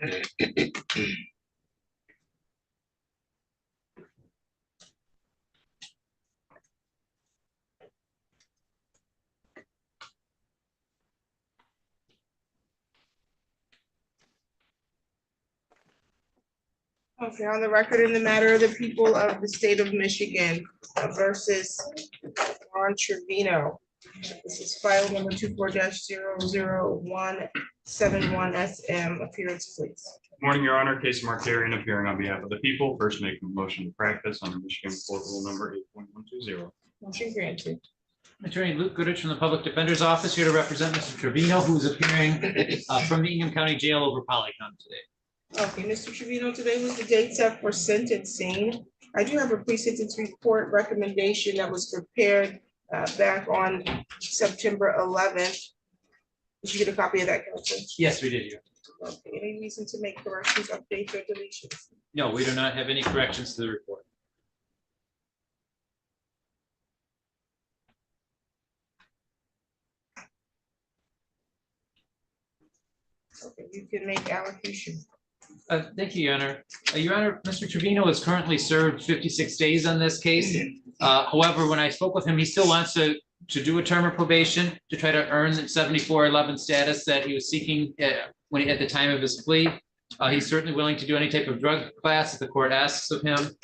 Okay, on the record in the matter of the people of the state of Michigan versus Ron Trevino. This is file number 24-00171 SM. Appearance, please. Morning, Your Honor. Case Markarian appearing on behalf of the people. First, making a motion to practice under Michigan Court Rule number 8.120. Motion granted. Attorney Luke Goodrich from the Public Defender's Office here to represent Mr. Trevino, who is appearing from the Ingham County Jail over Polycom today. Okay, Mr. Trevino, today was the date set for sentencing. I do have a pre-sentence report recommendation that was prepared back on September 11th. Did you get a copy of that, counsel? Yes, we did. Yeah. Okay, any reason to make corrections, updates, or deletions? No, we do not have any corrections to the report. Okay, you can make allocution. Thank you, Your Honor. Your Honor, Mr. Trevino has currently served 56 days on this case. However, when I spoke with him, he still wants to do a term of probation to try to earn the 7411 status that he was seeking at the time of his plea. He's certainly willing to do any type of drug class if the court asks of him.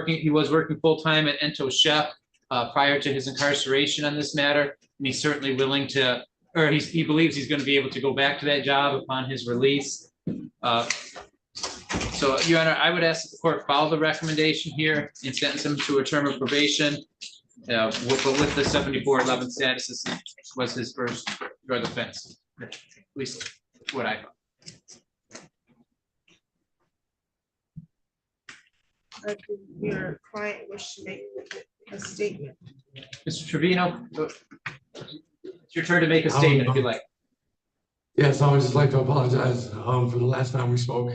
He was working full-time at Ento Chef prior to his incarceration on this matter, and he's certainly willing to, or he believes he's going to be able to go back to that job upon his release. So, Your Honor, I would ask that the court follow the recommendation here and sentence him to a term of probation. But with the 7411 status, this was his first drug offense, at least what I thought. Your client wish to make a statement. Mr. Trevino, it's your turn to make a statement if you like. Yes, I would just like to apologize for the last time we spoke.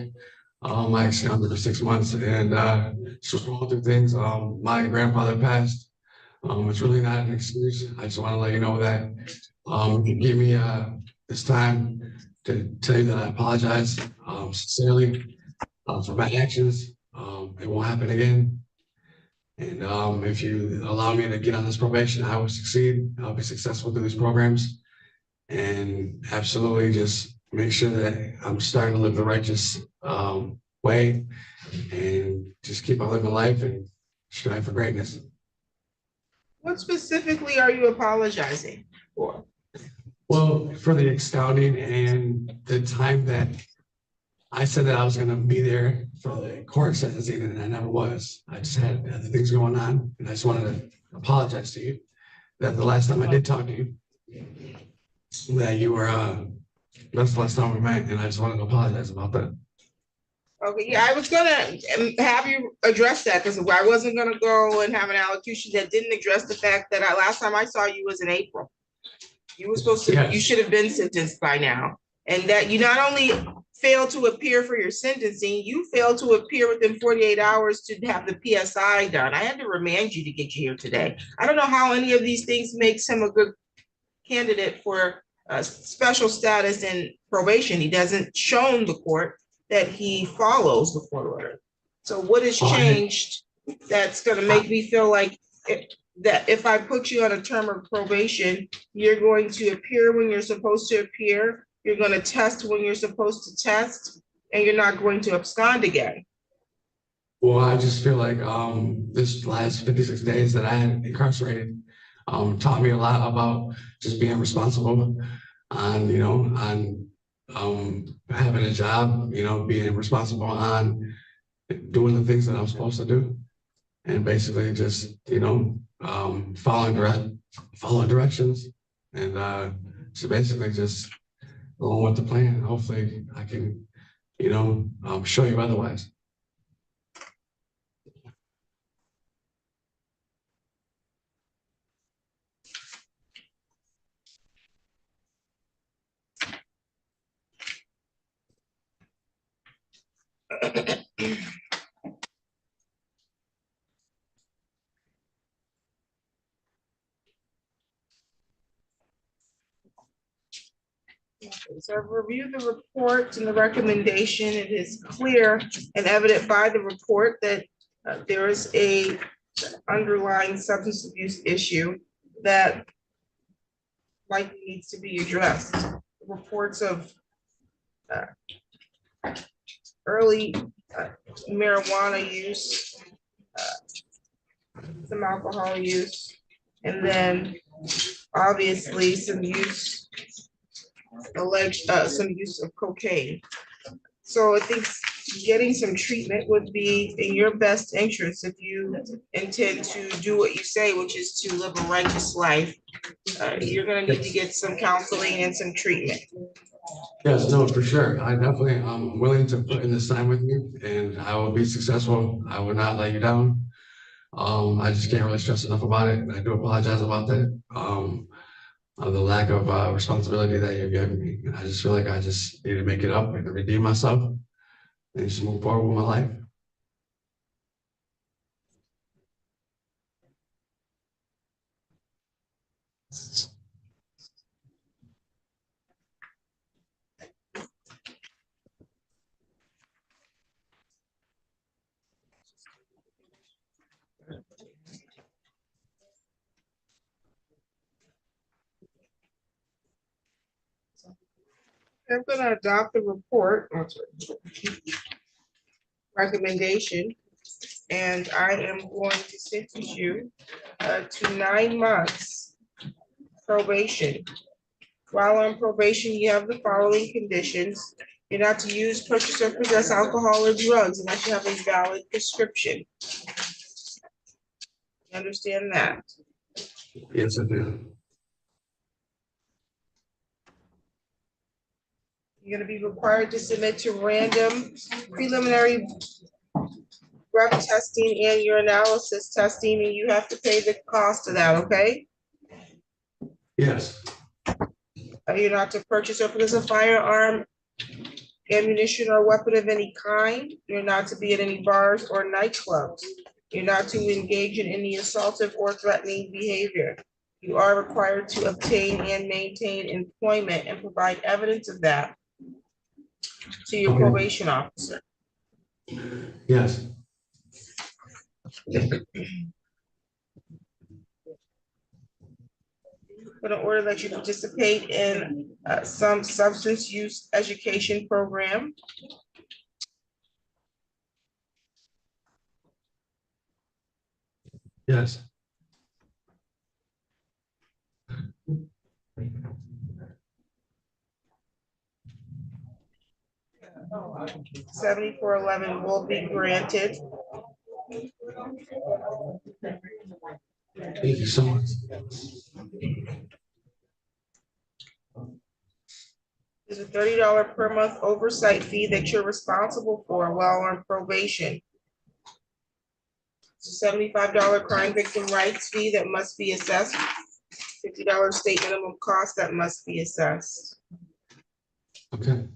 I actually under 6 months and just going through things. My grandfather passed. It's really not an excuse. I just want to let you know that you give me this time to tell you that I apologize sincerely for my actions. It won't happen again. And if you allow me to get on this probation, I will succeed. I'll be successful through these programs. And absolutely just make sure that I'm starting to live the righteous way and just keep on living life and strive for greatness. What specifically are you apologizing for? Well, for the expounding and the time that I said that I was going to be there for the court sentencing, and I never was. I just had other things going on, and I just wanted to apologize to you that the last time I did talk to you, that you were, that's the last time we met, and I just wanted to apologize about that. Okay, yeah, I was gonna have you address that because I wasn't gonna go and have an allocution that didn't address the fact that last time I saw you was in April. You were supposed to, yes. You should have been sentenced by now. And that you not only failed to appear for your sentencing, you failed to appear within 48 hours to have the PSI done. I had to remind you to get you here today. I don't know how any of these things makes him a good candidate for special status and probation. He doesn't shown the court that he follows the court order. So what has changed that's going to make me feel like that if I put you on a term of probation, you're going to appear when you're supposed to appear, you're going to test when you're supposed to test, and you're not going to abscond again? Well, I just feel like this last 56 days that I had incarcerated taught me a lot about just being responsible on, you know, on having a job, you know, being responsible on doing the things that I'm supposed to do, and basically just, you know, following directions, and so basically just going with the plan. Hopefully I can, you know, show you otherwise. So I've reviewed the report and the recommendation. It is clear and evident by the report that there is a underlying substance abuse issue that likely needs to be addressed. Reports of early marijuana use, some alcohol use, and then obviously some use of cocaine. So I think getting some treatment would be in your best interest if you intend to do what you say, which is to live a righteous life. You're gonna need to get some counseling and some treatment. Yes, no, for sure. I definitely, I'm willing to put in this time with you and I will be successful. I will not let you down. I just can't really stress enough about it. And I do apologize about that. Of the lack of responsibility that you're giving me. I just feel like I just need to make it up and redeem myself and just move forward with my life. I'm gonna adopt the report recommendation, and I am going to sentence you to 9 months probation. While on probation, you have the following conditions. You're not to use, purchase, or possess alcohol or drugs unless you have a valid prescription. You understand that? Yes, I do. You're gonna be required to submit to random preliminary breath testing and urinalysis testing, and you have to pay the cost of that, okay? Yes, You're not to purchase or possess a firearm, ammunition, or weapon of any kind. You're not to be at any bars or nightclubs. You're not to engage in any assaultive or threatening behavior. You are required to obtain and maintain employment and provide evidence of that to your Okay. probation officer. yes, But in order that you participate in some substance use education program. yes. $7411 will be granted. Thank you so much. There's a $30 per month oversight fee that you're responsible for while on probation. It's a $75 crime victim rights fee that must be assessed. $50 state minimum cost that must be assessed. Okay.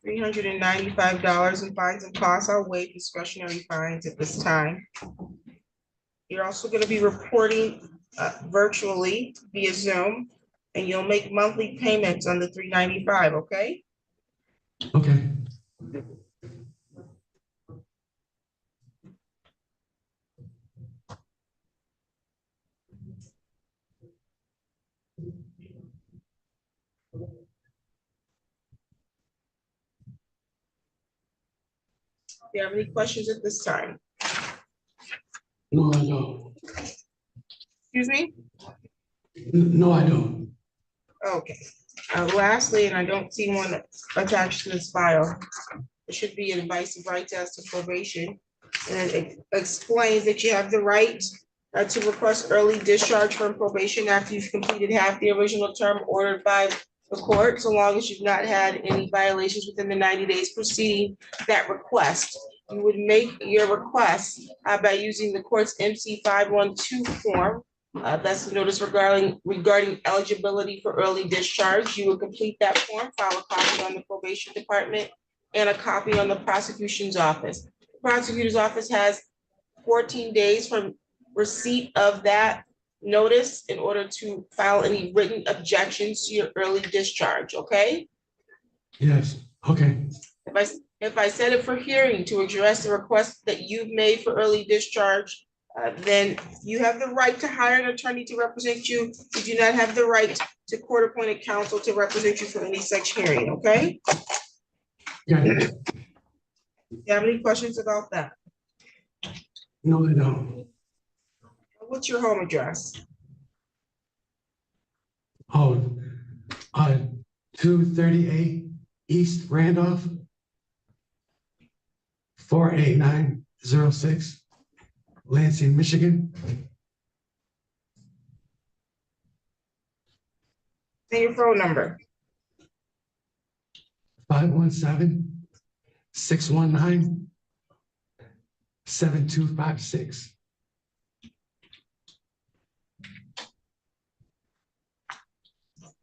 $395 in fines and costs. I'll waive discretionary fines at this time. You're also going to be reporting virtually via Zoom, and you'll make monthly payments on the $395, okay? Okay. Do you have any questions at this time? No, I don't. Excuse me? No, I don't. Okay. Lastly, and I don't see one attached to this file, it should be an advice of rights as to probation. And it explains that you have the right to request early discharge from probation after you've completed half the original term ordered by the court, so long as you've not had any violations within the 90 days preceding that request. You would make your request by using the court's MC 512 form. That's the notice regarding eligibility for early discharge. You would complete that form, file a copy on the probation department and a copy on the prosecution's office. The prosecutor's office has 14 days from receipt of that notice in order to file any written objections to your early discharge, okay? Yes, okay. If I set it for hearing to address the request that you've made for early discharge, then you have the right to hire an attorney to represent you. You do not have the right to court-appointed counsel to represent you for any such hearing, okay? Yeah. Do you have any questions about that? No, I don't. What's your home address? Oh, 238 East Randolph, 48906, Lansing, Michigan. And your phone number? 517-619-7256.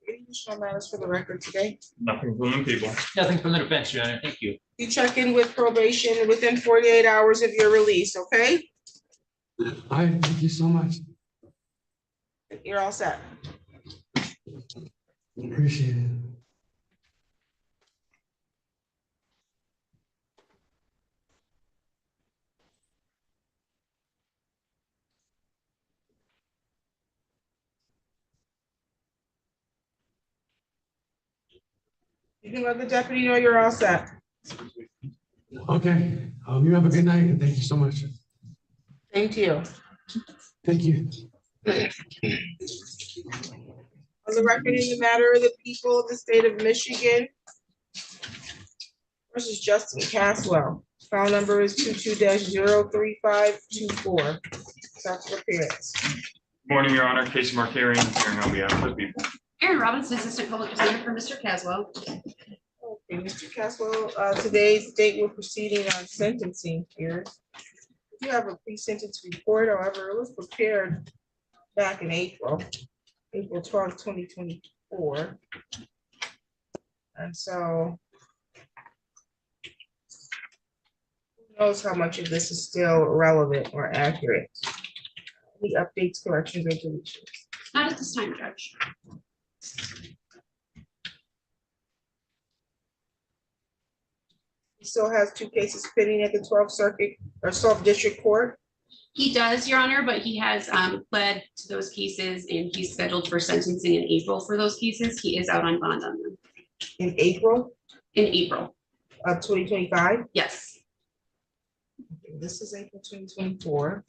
Any additional matters for the record today? Nothing from the people. Nothing from the defense, Your Honor. Thank you. You check in with probation within 48 hours of your release, okay? All right, thank you so much. You're all set. Appreciate it. You can let the deputy know you're all set. Okay, you have a good night and thank you so much. Thank you. Thank you. On the record in the matter of the people of the state of Michigan versus Justin Caswell. File number is 22-03524. Counselor Pierce. Morning, Your Honor. Casey Markarian appearing on behalf of the people. Aaron Robinson, Assistant Public Defender for Mr. Caswell. Okay, Mr. Caswell, today's date we're proceeding on sentencing here. You have a pre-sentence report, however, it was prepared back in April 12th, 2024. And so who knows how much of this is still relevant or accurate? Any updates, corrections, or deletions? Not at this time, Judge. He still has 2 cases pending at the 12th Circuit or 12th District Court. He does, Your Honor, but he has pled to those cases and he's scheduled for sentencing in April for those cases. He is out on bond on them. In April In April, of 2025. yes. This is April 2024.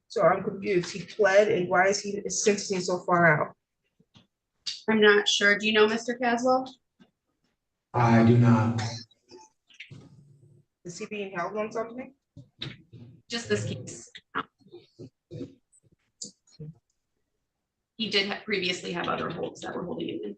So I'm confused. He pled, and why is he sentencing so far out? I'm not sure. Do you know Mr. Caswell? I do not. Is he being held on something? Just this case. He did previously have other holds that were holding him in.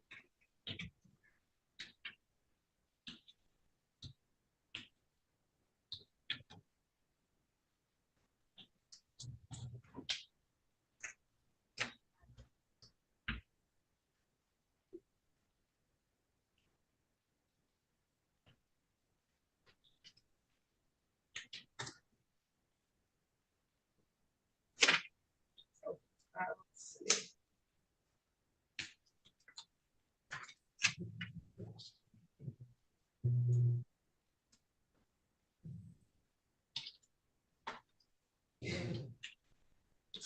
Let's see.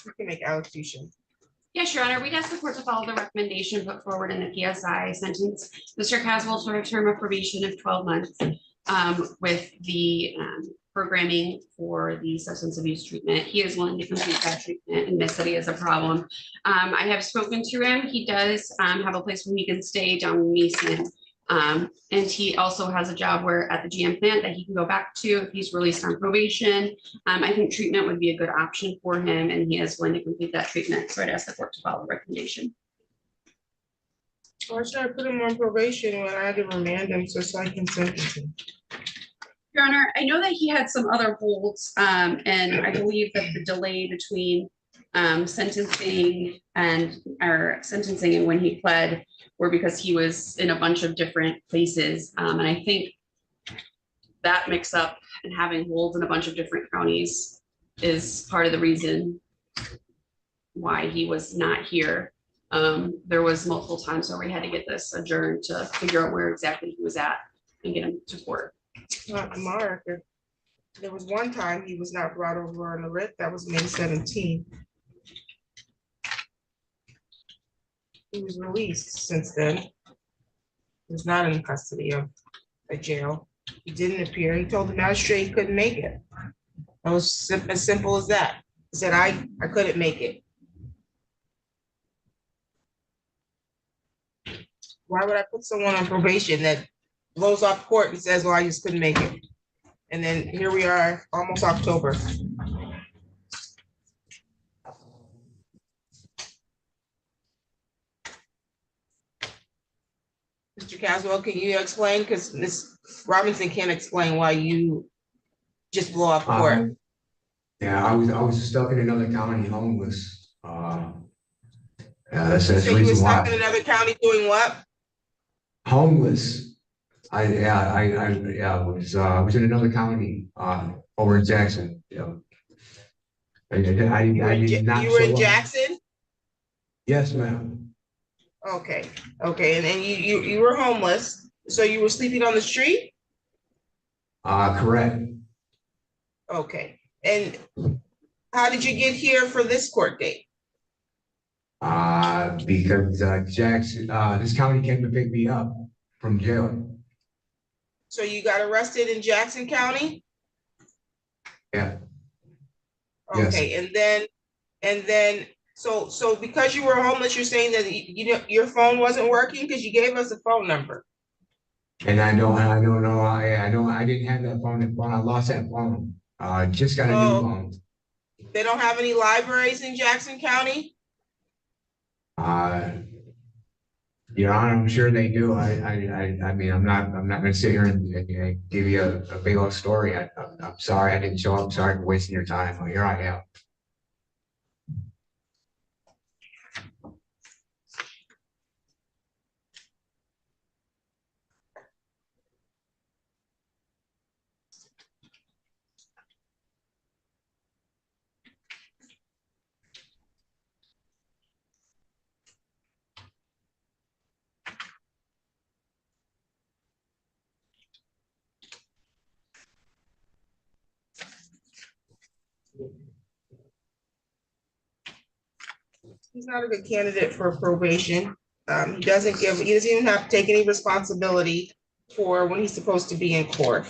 We can make allocution. Yes, Your Honor, we'd ask the court to follow the recommendation put forward in the PSI sentence. Mr. Caswell to a term of probation of 12 months with the programming for the substance abuse treatment. He is willing to complete that treatment and admits that he has a problem. I have spoken to him. He does have a place where he can stay down in Mason. And he also has a job where at the GM plant that he can go back to if he's released on probation. I think treatment would be a good option for him, and he is willing to complete that treatment. So I'd ask the court to follow the recommendation. Why should I put him on probation when I had to remand him so I can sentence him? Your Honor, I know that he had some other holds, and I believe that the delay between sentencing and when he pled were because he was in a bunch of different places. And I think that mix up and having holds in a bunch of different counties is part of the reason why he was not here. There was multiple times where we had to get this adjourned to figure out where exactly he was at and get him to court. Not Mark. There was one time he was not brought over on the writ. That was May 17th. He was released since then. He was not in custody of a jail. He didn't appear. He told the magistrate he couldn't make it. It was as simple as that. He said, I couldn't make it. Why would I put someone on probation that blows off court and says, well, I just couldn't make it? And then here we are, almost October. Mr. Caswell, can you explain? Because Ms. Robinson can't explain why you just blow off court. Yeah, I was stuck in another county homeless. That's the So you were reason stuck in why. another county doing what? Homeless. I was in another county, over in Jackson, yeah. I did not. You were in show up. Jackson? Yes, ma'am. Okay, and then you were homeless, so you were sleeping on the street? Correct. Okay, and how did you get here for this court date? Because Jackson, this county came to pick me up from jail. So you got arrested in Jackson County? Yeah. Yes. Okay, and then, so because you were homeless, you're saying that you know your phone wasn't working because you gave us a phone number. And I don't know. I didn't have that phone. I lost that phone. Just got a new phone. They don't have any libraries in Jackson County? Your Honor, I'm sure they do. I mean, I'm not gonna sit here and give you a big old story. I'm sorry I didn't show up. I'm sorry for wasting your time. Well, here I am. He's not a good candidate for probation. He doesn't even have to take any responsibility for when he's supposed to be in court.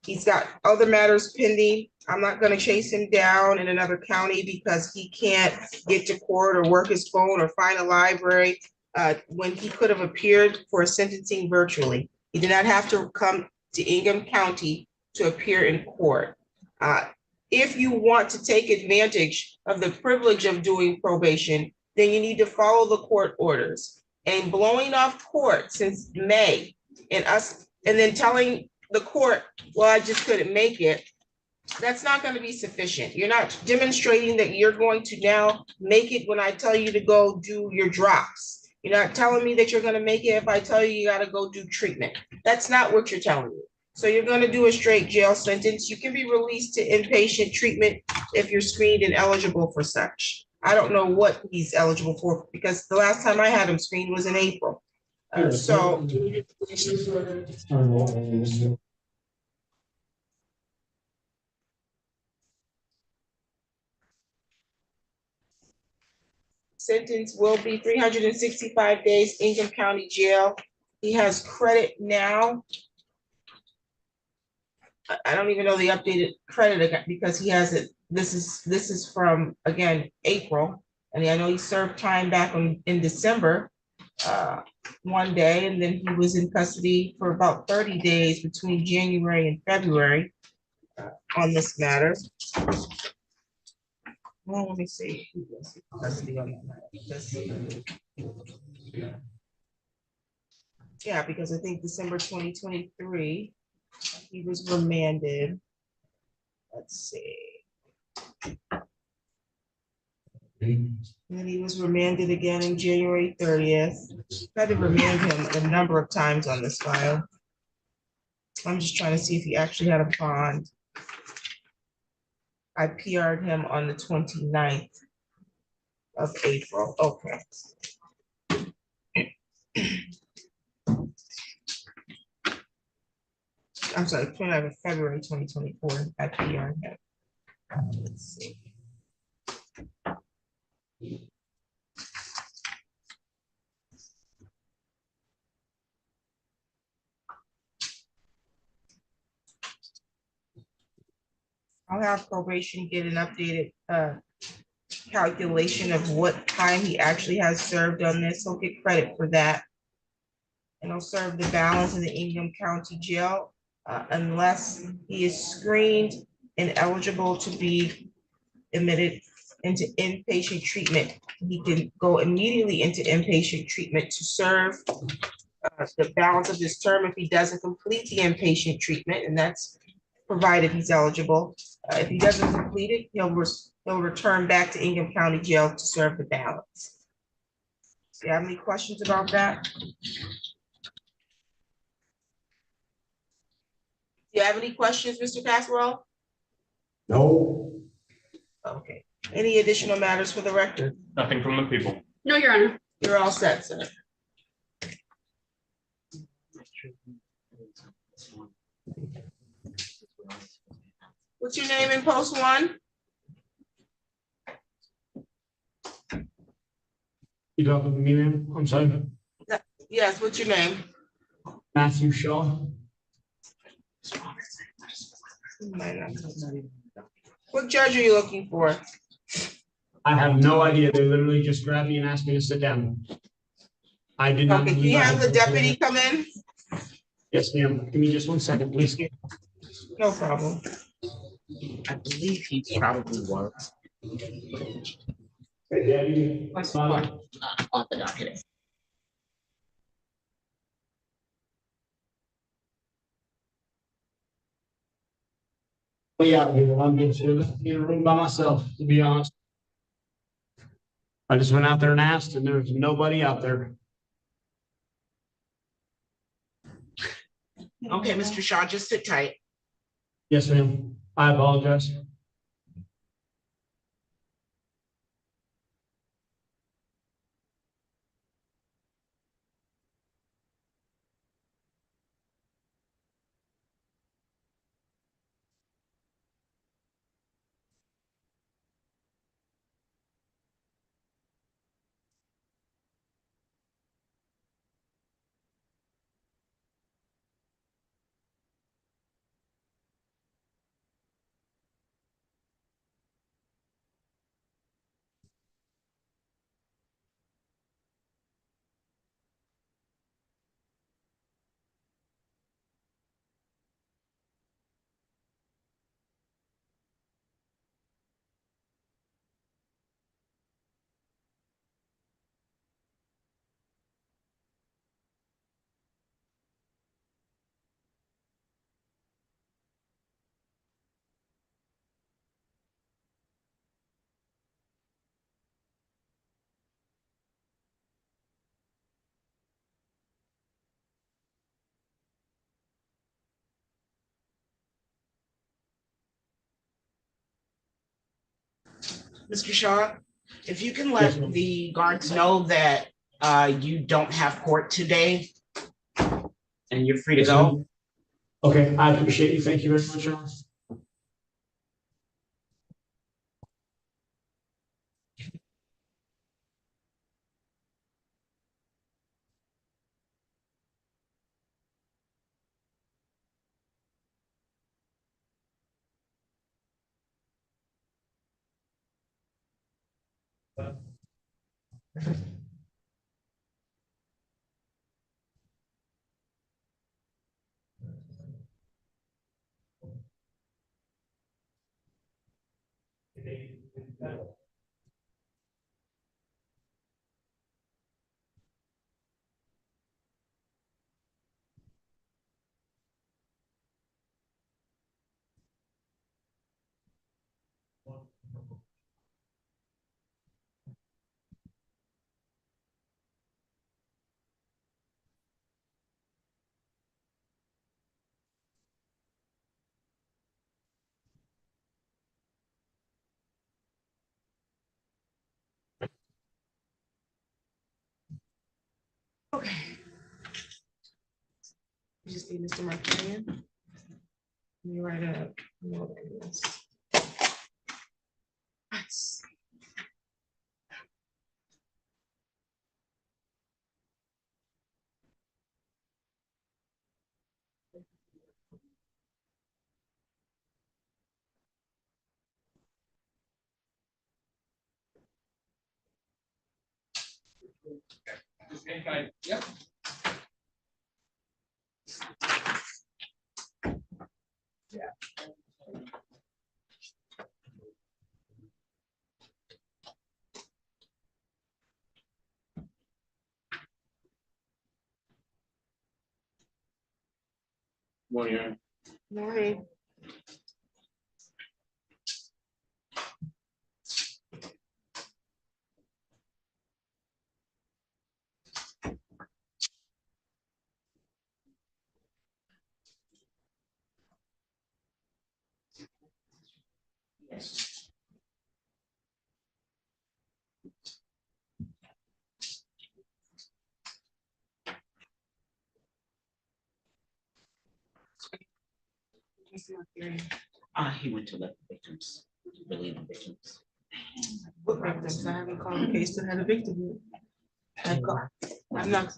He's got other matters pending. I'm not gonna chase him down in another county because he can't get to court or work his phone or find a library when he could have appeared for sentencing virtually. He did not have to come to Ingham County to appear in court. If you want to take advantage of the privilege of doing probation, then you need to follow the court orders. And blowing off court since May and then telling the court, well, I just couldn't make it, that's not going to be sufficient. You're not demonstrating that you're going to now make it when I tell you to go do your drops. You're not telling me that you're going to make it if I tell you got to go do treatment. That's not what you're telling me. So you're going to do a straight jail sentence. You can be released to inpatient treatment if you're screened and eligible for such. I don't know what he's eligible for because the last time I had him screened was in April. Sentence will be 365 days Ingham County Jail. He has credit now. I don't even know the updated credit because he has it. This is from, again, April. And I know he served time back in December. one day, and then he was in custody for about 30 days between January and February on this matter. Well, let me see. Who was in custody on that matter? Yeah, because I think December 2023, he was remanded. Let's see. And he was remanded again in January 30th. Tried to remand him a number of times on this file. I'm just trying to see if he actually had a bond. I PR'd him on the 29th of April. Okay. I'm sorry, 29th of February 2024. I PR'd him. Let's see. I'll have probation get an updated calculation of what time he actually has served on this. He'll get credit for that. And he'll serve the balance in the Ingham County Jail unless he is screened and eligible to be admitted into inpatient treatment. He can go immediately into inpatient treatment to serve the balance of his term if he doesn't complete the inpatient treatment, and that's provided he's eligible. If he doesn't complete it, he'll return back to Ingham County Jail to serve the balance. Do you have any questions about that? Do you have any questions, Mr. Caswell? No. Okay. Any additional matters for the record? Nothing from the people. No, Your Honor. You're all set, sir. What's your name in post one? You talking to me, ma'am? I'm sorry. Yes, what's your name? Matthew Shaw. What judge are you looking for? I have no idea. They literally just grabbed me and asked me to sit down. I did not. Okay, can believe you I have had the to- deputy come in? Yes, ma'am. Give me just 1 second, please. No problem. I believe he probably works Hey, Daddy. on the docket. Way out here. I'm just in a room by myself, to be honest. I just went out there and asked, and there's nobody out there. Okay, Mr. Shaw, just sit tight. Yes, ma'am. I apologize. Mr. Shaw, if you can Yes, let ma'am. the guards know that you don't have court today and you're free to Yes, go. ma'am. Okay, I appreciate you. Thank you very much, Sean. Okay. You just need Mr. Markarian. You write up. Nice. Yep. Morning. Morning. Mr. Markarian. He went to let the victims, relieve the victims. What victims? I haven't called a case that had a victim. I'm not.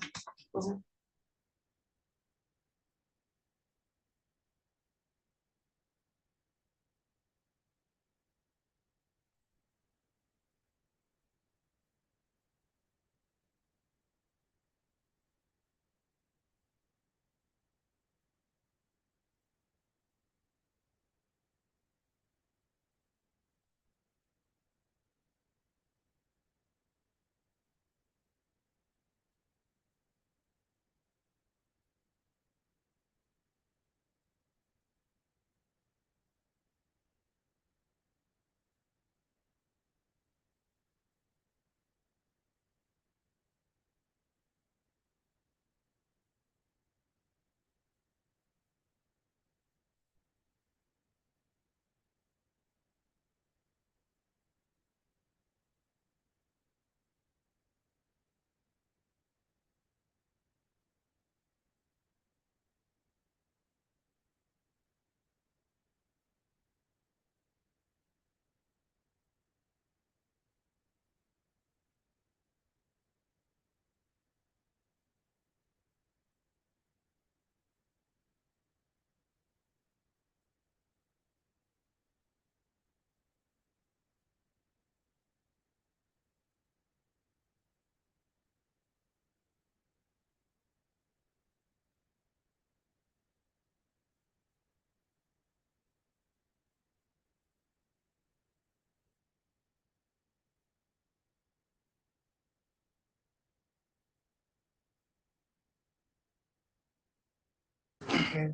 Okay.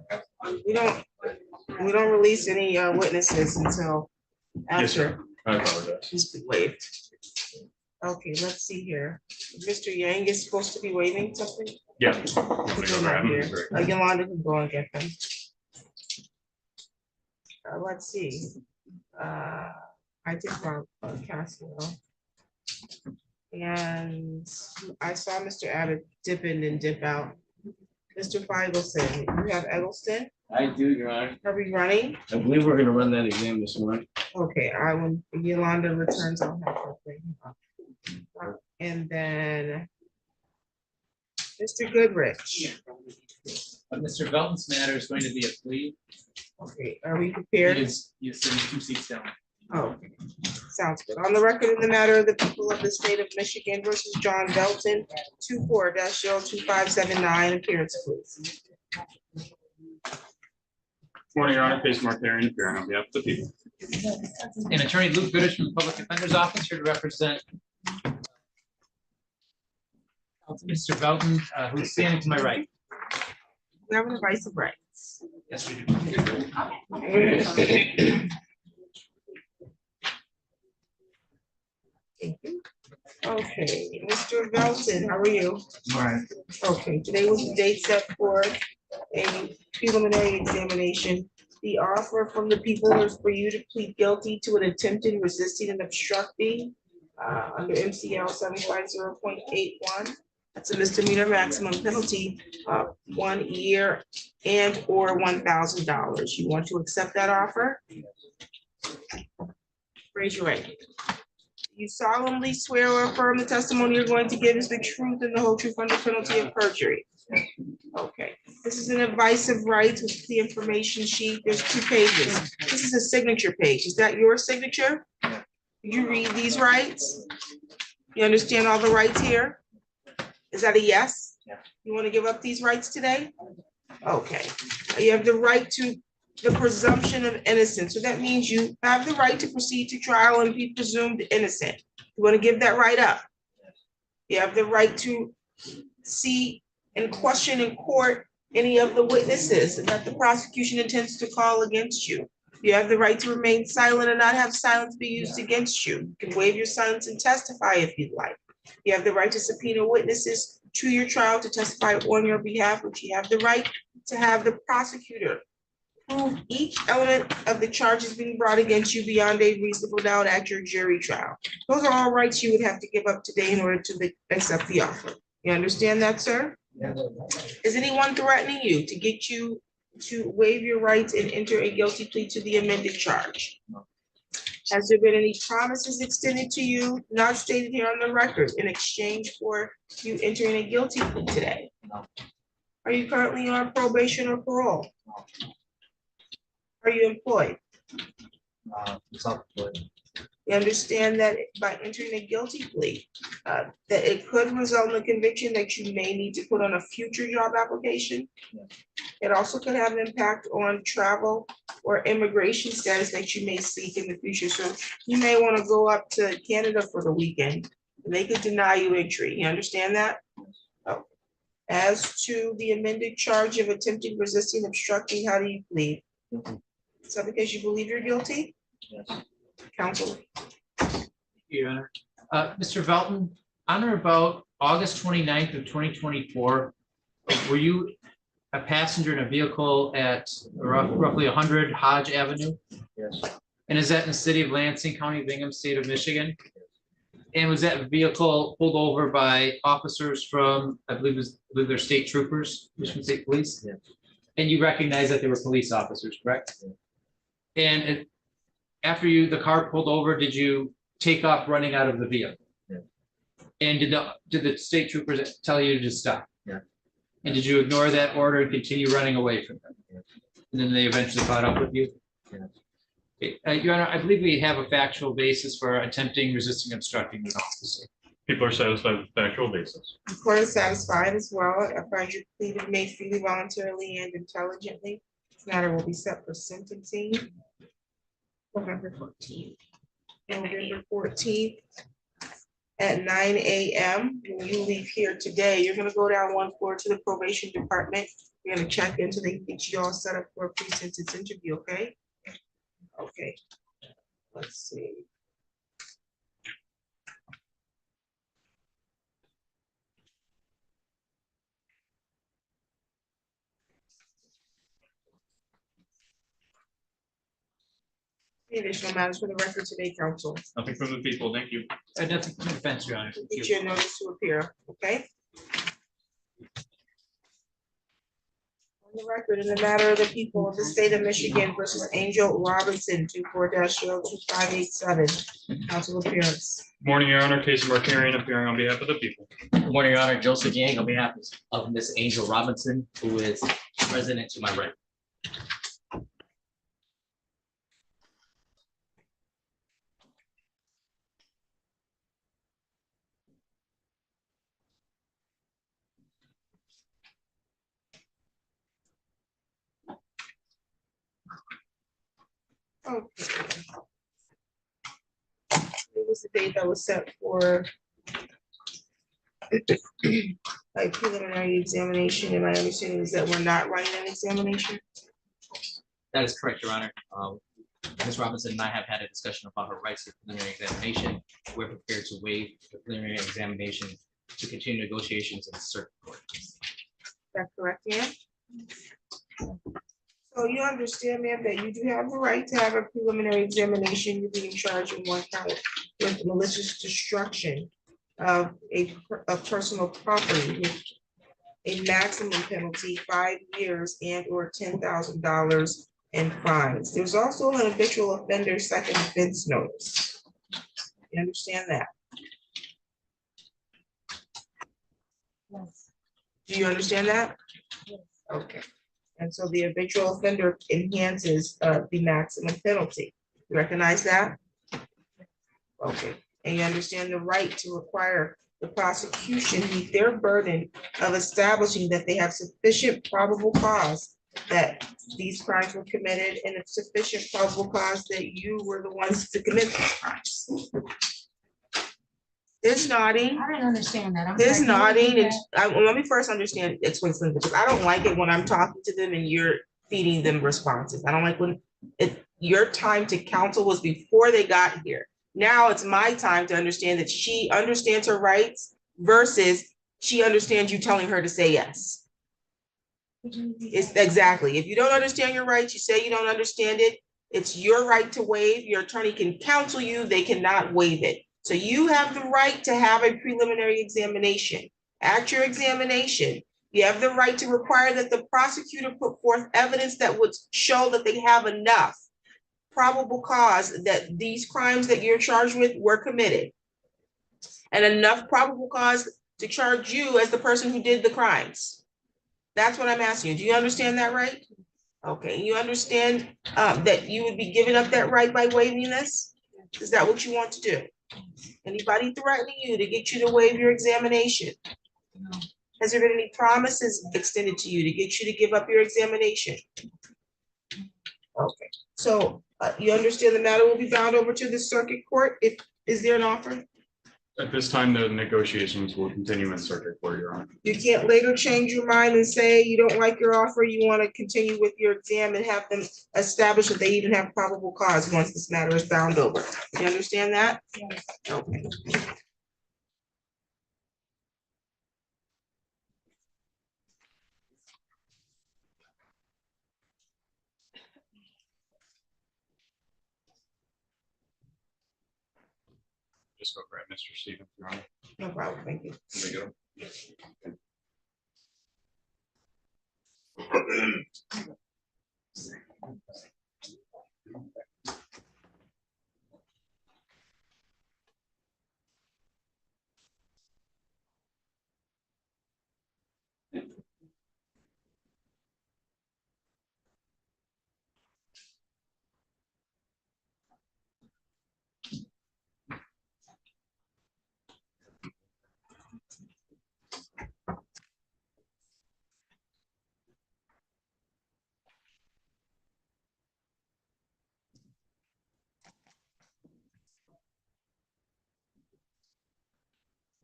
We don't release any witnesses until Yes, sir. after I apologize. he's been waived. Okay, let's see here. Mr. Yang is supposed to be waiving something. Yeah. He's They're not here. great. Yolanda can go and get them. Let's see. I did from Castle. And I saw Mr. Abbott dip in and dip out. Mr. Feigelson, you have Eggleston? I do, Your Honor. Are we running? I believe we're gonna run that exam this morning. Okay, when Yolanda returns, I'll have her bring him up. And then Mr. Goodrich. Mr. Belton's matter is going to be a plea. Okay, are we He prepared? is sitting 2 seats down. Oh, sounds good. On the record in the matter of the people of the state of Michigan versus John Belton, 24-02579, appearance please. Morning, Your Honor. Case Mark Marion appearing on behalf of the people. And Attorney Luke Goodrich from the Public Defender's Office here to represent Mr. Belton, who's standing to my right. We have an advice of rights. Yes, we do. Thank you. Okay, Mr. Belton, how are you? All right. Okay, today was the date set for a preliminary examination. The offer from the people is for you to plead guilty to an attempted resisting and obstructing under MCL 750.81. That's a misdemeanor maximum penalty of 1 year and or $1,000. You want to accept that offer? Raise your right. You solemnly swear or affirm the testimony you're going to give is the truth and the whole truth under penalty of perjury. Okay, this is an advice of rights with the information sheet. There's 2 pages. This is a signature page. Is that your signature? You read these rights? You understand all the rights here? Is that a yes? You want to give up these rights today? Okay, you have the right to the presumption of innocence. So that means you have the right to proceed to trial and be presumed innocent. You want to give that right up? You have the right to see and question in court any of the witnesses that the prosecution intends to call against you. You have the right to remain silent and not have silence be used against you. You can waive your silence and testify if you'd like. You have the right to subpoena witnesses to your trial to testify on your behalf, but you have the right to have the prosecutor prove each element of the charges being brought against you beyond a reasonable doubt at your jury trial. Those are all rights you would have to give up today in order to accept the offer. You understand that, sir? Is anyone threatening you to get you to waive your rights and enter a guilty plea to the amended charge? Has there been any promises extended to you, not stated here on the record, in exchange for you entering a guilty plea today? Are you currently on probation or parole? Are you employed? You understand that by entering a guilty plea, that it could result in a conviction that you may need to put on a future job application. It also could have an impact on travel or immigration status that you may seek in the future. So you may want to go up to Canada for the weekend and they could deny you entry. You understand that? Oh. As to the amended charge of attempted resisting, obstructing, how do you plead? Is that because you believe you're guilty? Yes. Counsel. Your Honor. Mr. Velton, on or about August 29th of 2024, were you a passenger in a vehicle at roughly 100 Hodge Avenue? Yes. And is that in the city of Lansing, County of Bingham, state of Michigan? And was that vehicle pulled over by officers from, I believe they're state troopers, Michigan State Police? Yes. And you recognize that they were police officers, correct? Yes. And after the car pulled over, did you take off running out of the vehicle? Yes. And did the state troopers tell you to just stop? Yes. And did you ignore that order and continue running away from them? Yes. And then they eventually caught up with you? Yes. Okay. Your Honor, I believe we have a factual basis for attempting, resisting, obstructing an officer. People are satisfied with the factual basis. The court is satisfied as well. I find you pleaded made freely, voluntarily, and intelligently. This matter will be set for sentencing November 14th. November 14th at 9 a.m. When you leave here today, you're gonna go down 1 floor to the probation department. You're gonna check in so they can get you all set up for a pre-sentence interview, okay? Okay. Let's see. Any additional matters for the record today, counsel? Nothing from the people. Thank you. Nothing from defense, Your Honor. Thank Get you. your notice to appear, okay? On the record, in the matter of the people of the state of Michigan versus Angel Robinson, 24-02587, counsel appearance. Morning, Your Honor. Case Markarian appearing on behalf of the people. Good morning, Your Honor. Joseph Yang on behalf of Miss Angel Robinson, who is president to my right. Okay. It was the date that was set for a preliminary examination, and my understanding is that we're not running an examination. That is correct, Your Honor. Ms. Robinson and I have had a discussion about her rights to preliminary examination. We're prepared to waive the preliminary examination to continue negotiations in the circuit court. Is that correct, ma'am? So you understand, ma'am, that you do have the right to have a preliminary examination. You're being charged in one count with malicious destruction of personal property with a maximum penalty, 5 years and or $10,000 in fines. There's also an habitual offender second offense notice. You understand that? Yes. Do you understand that? Yes. Okay. And so the habitual offender enhances the maximum penalty. You recognize that? Okay. And you understand the right to require the prosecution meet their burden of establishing that they have sufficient probable cause that these crimes were committed and a sufficient probable cause that you were the ones to commit these crimes. There's nodding. I didn't understand that. I'm There's sorry, can you nodding, repeat and that? let me first explain something, because I don't like it when I'm talking to them and you're feeding them responses. I don't like when your time to counsel was before they got here. Now it's my time to understand that she understands her rights versus she understands you telling her to say yes. Could you repeat It's that? exactly, if you don't understand your rights, you say you don't understand it, it's your right to waive. Your attorney can counsel you, they cannot waive it. So you have the right to have a preliminary examination. At your examination, you have the right to require that the prosecutor put forth evidence that would show that they have enough probable cause that these crimes that you're charged with were committed. And enough probable cause to charge you as the person who did the crimes. That's what I'm asking you. Do you understand that right? Okay, you understand that you would be giving up that right by waiving this? Is that what you want to do? Anybody threatening you to get you to waive your examination? No. Has there been any promises extended to you to get you to give up your examination? Okay, so you understand the matter will be bound over to the circuit court. Is there an offer? At this time, the negotiations will continue in circuit court, Your Honor. You can't later change your mind and say you don't like your offer, you want to continue with your exam and have them establish that they even have probable cause once this matter is bound over. You understand that? Yes. Okay. Just go grab Mr. Stevens, Your Honor. No problem, thank you. There you go.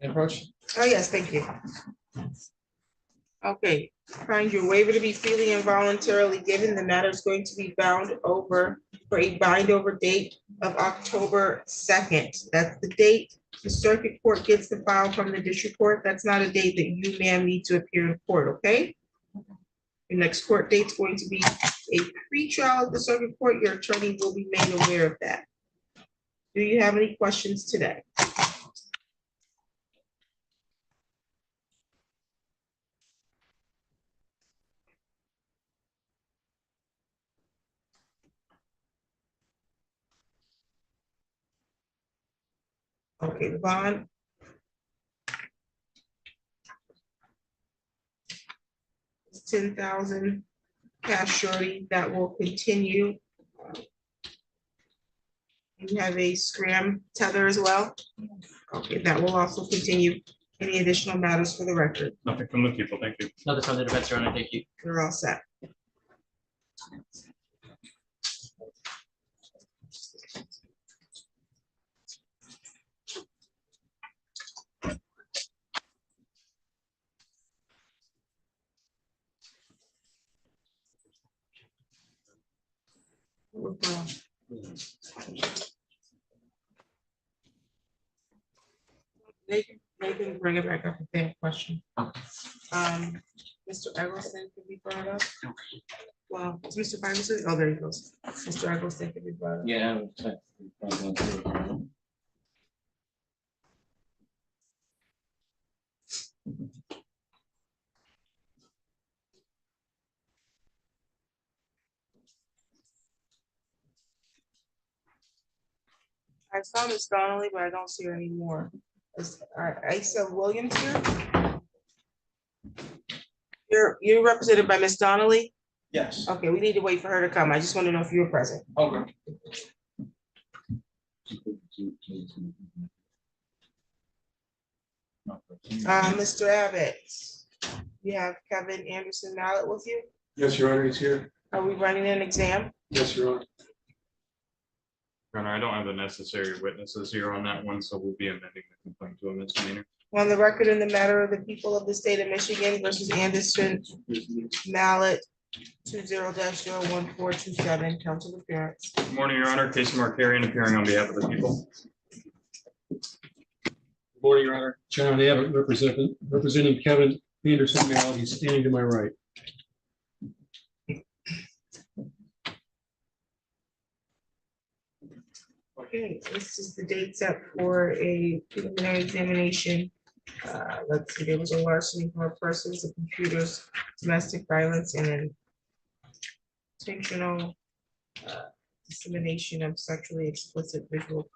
Approach. Oh, yes, thank you. Okay, find your waiver to be freely and voluntarily given. The matter is going to be bound over for a bind over date of October 2nd. That's the date the circuit court gets the file from the district court. That's not a date that you, ma'am, need to appear in court, okay? Your next court date is going to be a pre-trial at the circuit court. Your attorney will be made aware of that. Do you have any questions today? Okay, the bond. It's 10,000 cash surety that will continue. You have a scram tether as well? Okay, that will also continue. Any additional matters for the record? Nothing from the people, thank you. Another from the defense, Your Honor. Thank you. You're all set. They can bring it back up if they have a question. Mr. Eggleston can be brought up. Well, is Mr. Ferguson? Oh, there he goes. Mr. Eggleston can be brought up. Yeah. I saw Miss Donnelly, but I don't see her anymore. Is Isa Williams here? You're represented by Miss Donnelly? Yes. Okay, we need to wait for her to come. I just want to know if you were present. Okay. Mr. Abbott, you have Kevin Anderson Mallet with you? Yes, Your Honor, he's here. Are we running an exam? Yes, Your Honor. Your Honor, I don't have the necessary witnesses here on that one, so we'll be amending the complaint to a misdemeanor. On the record in the matter of the people of the state of Michigan versus Anderson Mallet, 20-01427, council appearance. Good morning, Your Honor. Casey Markarian appearing on behalf of the people. Good morning, Your Honor. John Abbott representing Kevin Anderson Mallet. He's standing to my right. Okay, this is the date set for a preliminary examination. Let's see, there was a larceny from persons of computers, domestic violence, and an intentional dissemination of sexually explicit visual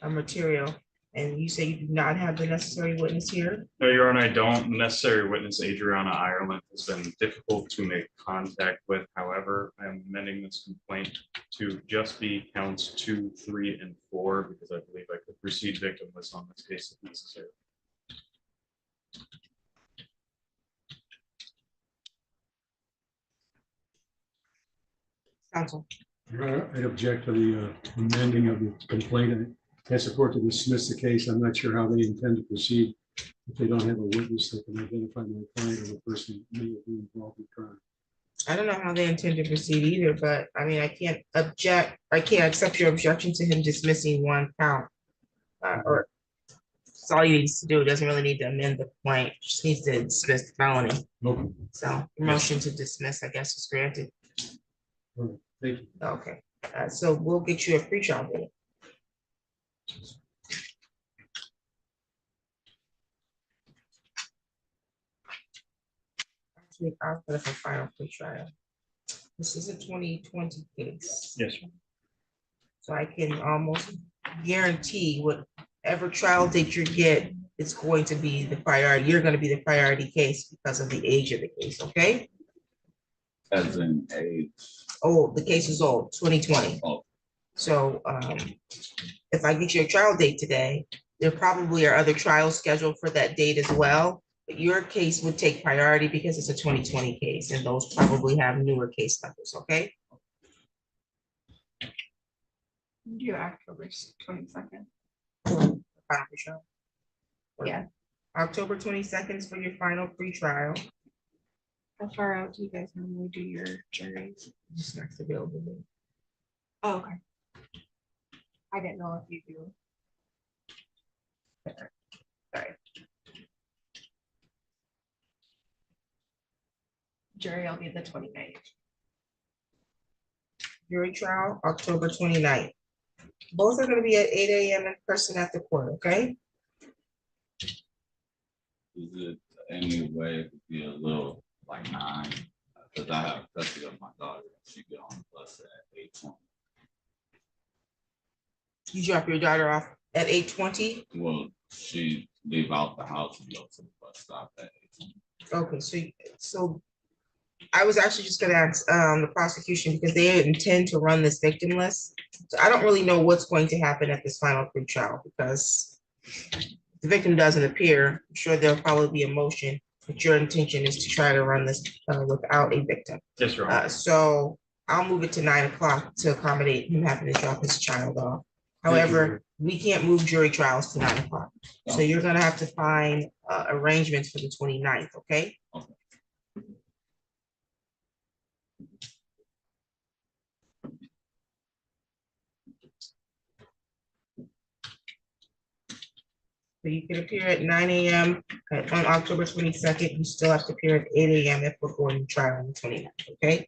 material. And you say you do not have the necessary witness here? No, Your Honor, I don't. Necessary witness Adriana Ireland has been difficult to make contact with. However, I am amending this complaint to just be counts 2, 3, and 4 because I believe I could proceed victimless on this case if necessary. Counsel. Your Honor, I object to the amending of the complaint. I support to dismiss the case. I'm not sure how they intend to proceed. If they don't have a witness that can identify my client or the person who may have been involved in crime. I don't know how they intend to proceed either, but I mean, I can't accept your objection to him dismissing one count. Or it's all he needs to do. It doesn't really need to amend the complaint, just needs to dismiss the felony. Okay. So motion to dismiss, I guess, is granted. Okay. Thank you. Okay, so we'll get you a pretrial date. Actually, I'll put up a final pretrial. This is a 2020 case. Yes, sir. So I can almost guarantee whatever trial date you get, it's going to be the priority. You're going to be the priority case because of the age of the case, okay? As in age. Oh, the case is old, 2020. Oh. So if I get you a trial date today, there probably are other trials scheduled for that date as well. But your case would take priority because it's a 2020 case and those probably have newer case numbers, okay? Do October 22nd. Final pretrial. Yeah. October 22nd is for your final pretrial. How far out do you guys normally do your juries? Just next available date. Oh, okay. I didn't know if you do. Sorry. Jury, I'll be the 29th. Jury trial, October 29th. Both are gonna be at 8 AM in person at the court, okay? Is it any way it could be a little like 9? Because I have custody of my daughter. She get on the bus at 8:20. You drop your daughter off at 8:20? Well, she leave out the house and go to the bus stop at 8:20. Okay, so I was actually just gonna ask the prosecution because they intend to run this victimless. So I don't really know what's going to happen at this final pretrial because the victim doesn't appear. I'm sure there'll probably be a motion, but your intention is to try to run this without a victim. Yes, Your Honor. So I'll move it to 9 o'clock to accommodate him having to drop his child off. However, we can't move jury trials to 9 o'clock. So you're gonna have to find arrangements for the 29th, okay? Okay. So you can appear at 9 a.m. On October 22nd. You still have to appear at 8 a.m. if we're going to trial on the 29th, okay?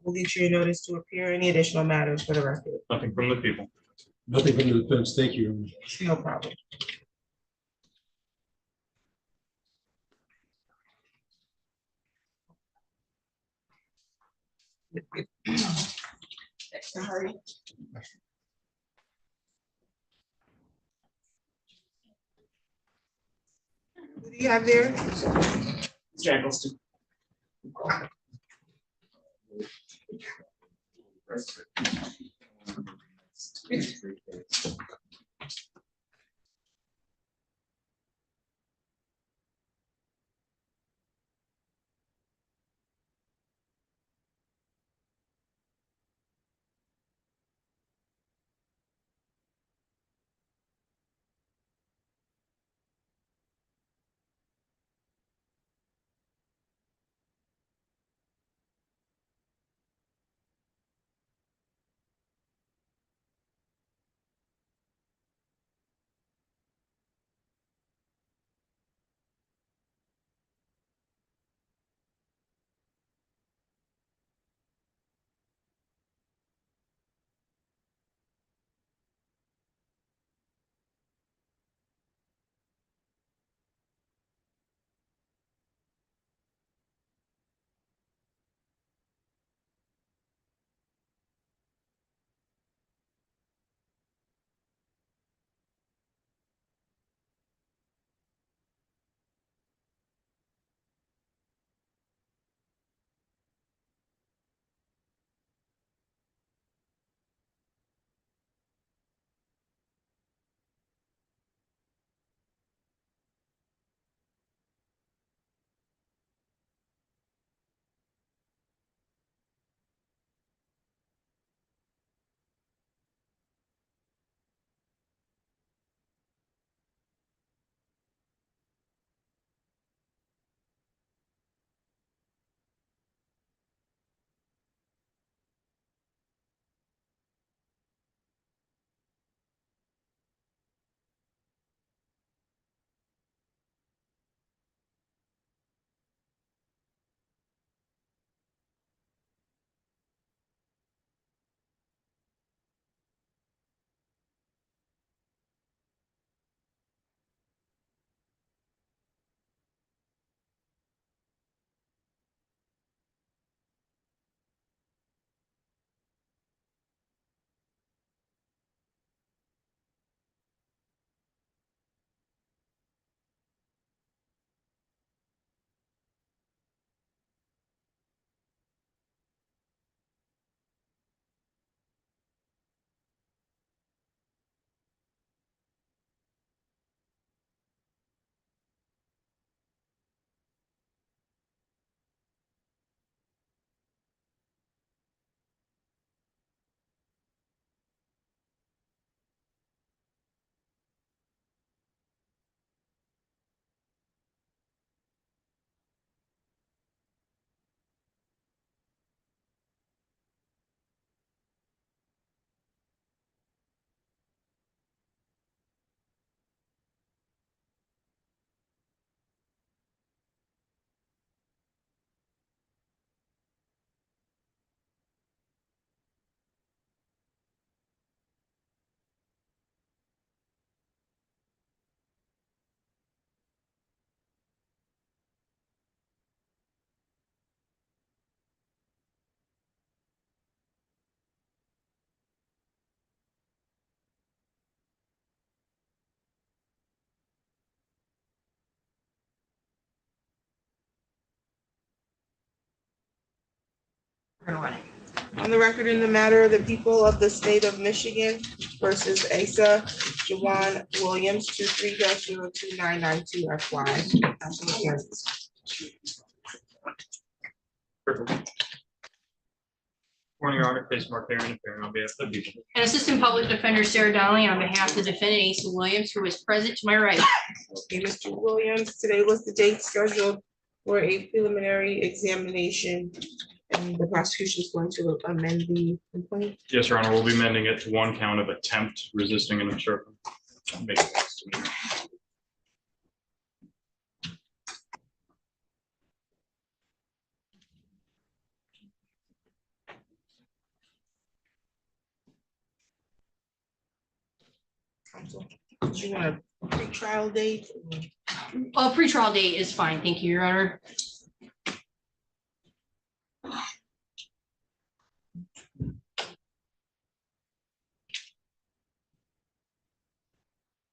We'll get you a notice to appear. Any additional matters for the record? Nothing from the people. Nothing from the defense. Thank you. No problem. Sorry. Who do you have there? Jaggleston. On the record in the matter of the people of the state of Michigan versus Asa Jawan Williams, 23-02992 FY. Morning, Your Honor. Case Mark Aaron, appearing on behalf of the people. And Assistant Public Defender Sarah Donnelly on behalf of the defendant Asa Williams, who is present to my right. Okay, Mr. Williams, today was the date scheduled for a preliminary examination. The prosecution is going to amend the complaint. Yes, Your Honor, we'll be amending it to 1 count of attempt resisting an obstruction. Makes sense to me. Counsel, do you want a pre-trial date? A pretrial date is fine. Thank you, Your Honor.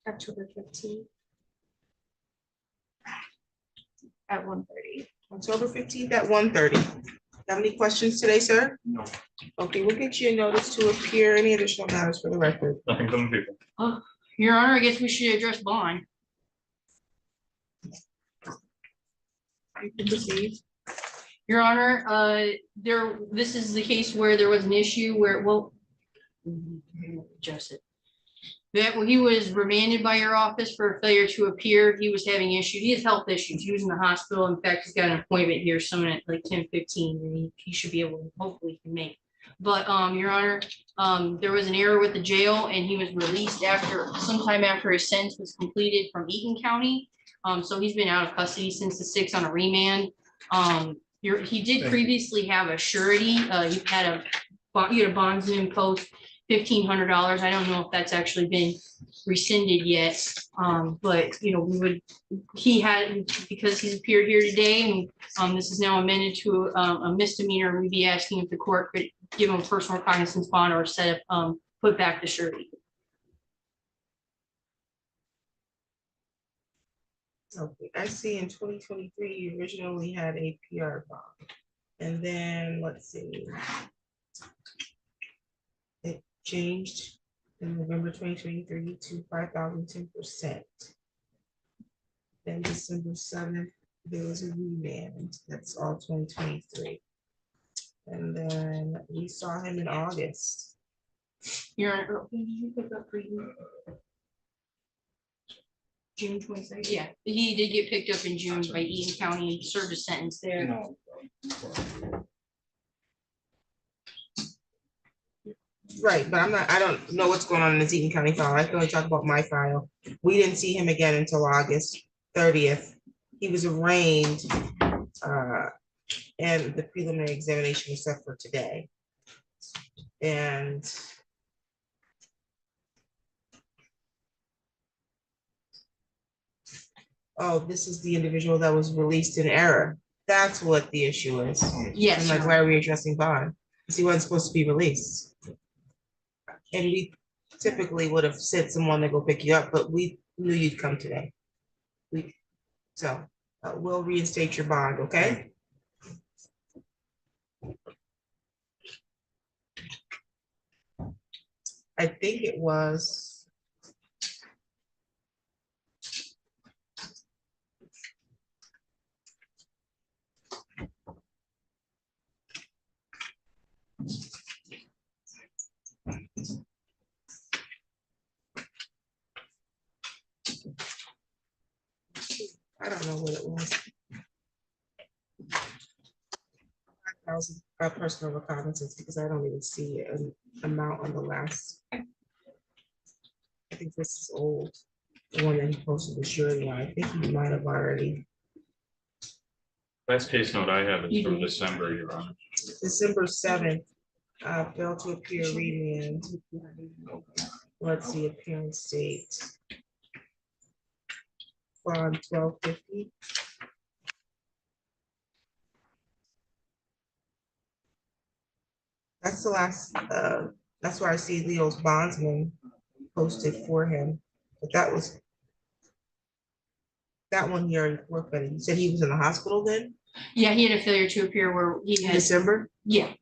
October 15th. At 1:30. October 15th at 1:30. Have any questions today, sir? No. Okay, we'll get you a notice to appear. Any additional matters for the record? Nothing from the people. Your Honor, I guess we should address bond. You can proceed. Your Honor, this is the case where there was an issue where, well, adjust it. That when he was remanded by your office for failure to appear, he was having issues. He has health issues. He was in the hospital. In fact, he's got an appointment here soon at like 10:15, and he should be able to, hopefully he can make. But, Your Honor, there was an error with the jail and he was released sometime after his sentence was completed from Eaton County. So he's been out of custody since the 6th on a remand. He did previously have a surety. He had a bondsman post $1,500. I don't know if that's actually been rescinded yet. But because he's appeared here today and this is now amended to a misdemeanor, we'd be asking if the court could give him a personal recognizance bond or put back the surety. Okay, I see in 2023, you originally had a PR bond. And then, let's see. It changed in November 2023 to 5,010%. Then December 7th, there was a remand. That's all 2023. And then we saw him in August. Your Honor, did you pick up for you? June 22nd. Yeah, he did get picked up in June by Eaton County and served a sentence there. Right, but I don't know what's going on in the Eaton County file. I can only talk about my file. We didn't see him again until August 30th. He was arraigned, and the preliminary examination was set for today. And oh, this is the individual that was released in error. That's what the issue is. Yes. I'm like, Your why are we addressing bond? Because he wasn't supposed to be released. And we typically would have sent someone to go pick you up, but we knew you'd come today. So we'll reinstate your bond, okay? I think it was. I don't know what it was. 5,000 personal recognizance, because I don't even see an amount on the last. I think this is old, the one that he posted the surety on. I think he might have already. Last case note I have is from December, Your Honor. December 7th, failed to appear remand. Let's see, appearance date. Bond 1250. That's the last, that's where I see Leo's bondsman posted for him, but that one he already forfeited. You said he was in the hospital then? Yeah, he had a failure to appear where he In had, December? yeah.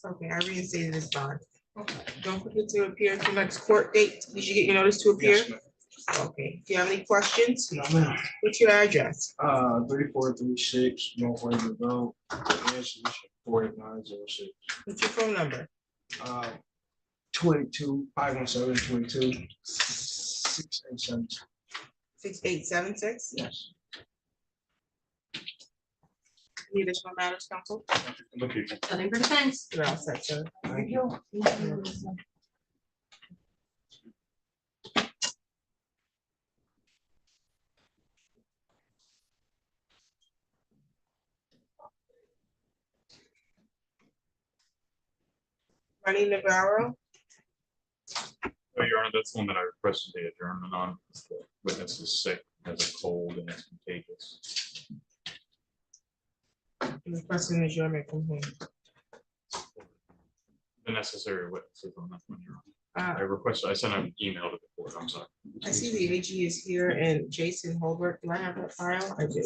Okay, I reinstated his bond. Don't forget to appear at your next court date. Did you get your notice to appear? Yes, ma'am. Okay, do you have any questions? No, ma'am. What's your address? 3436 North Wayne Road, Nancy, 48906. What's your phone number? 22-517-22 687. 6876? Yes. Any additional matters, counsel? Okay. Nothing for defense. You're all set, sir. Thank you. Oh, Your Honor, that's one that I requested the adjournment on. The witness is sick, has a cold, and it's contagious. Requesting adjournment from whom? The necessary witnesses on that one, Your Honor. I sent an email to the court, I'm sorry. I see the AG is here and Jason Holbert. Do I have that file? I do.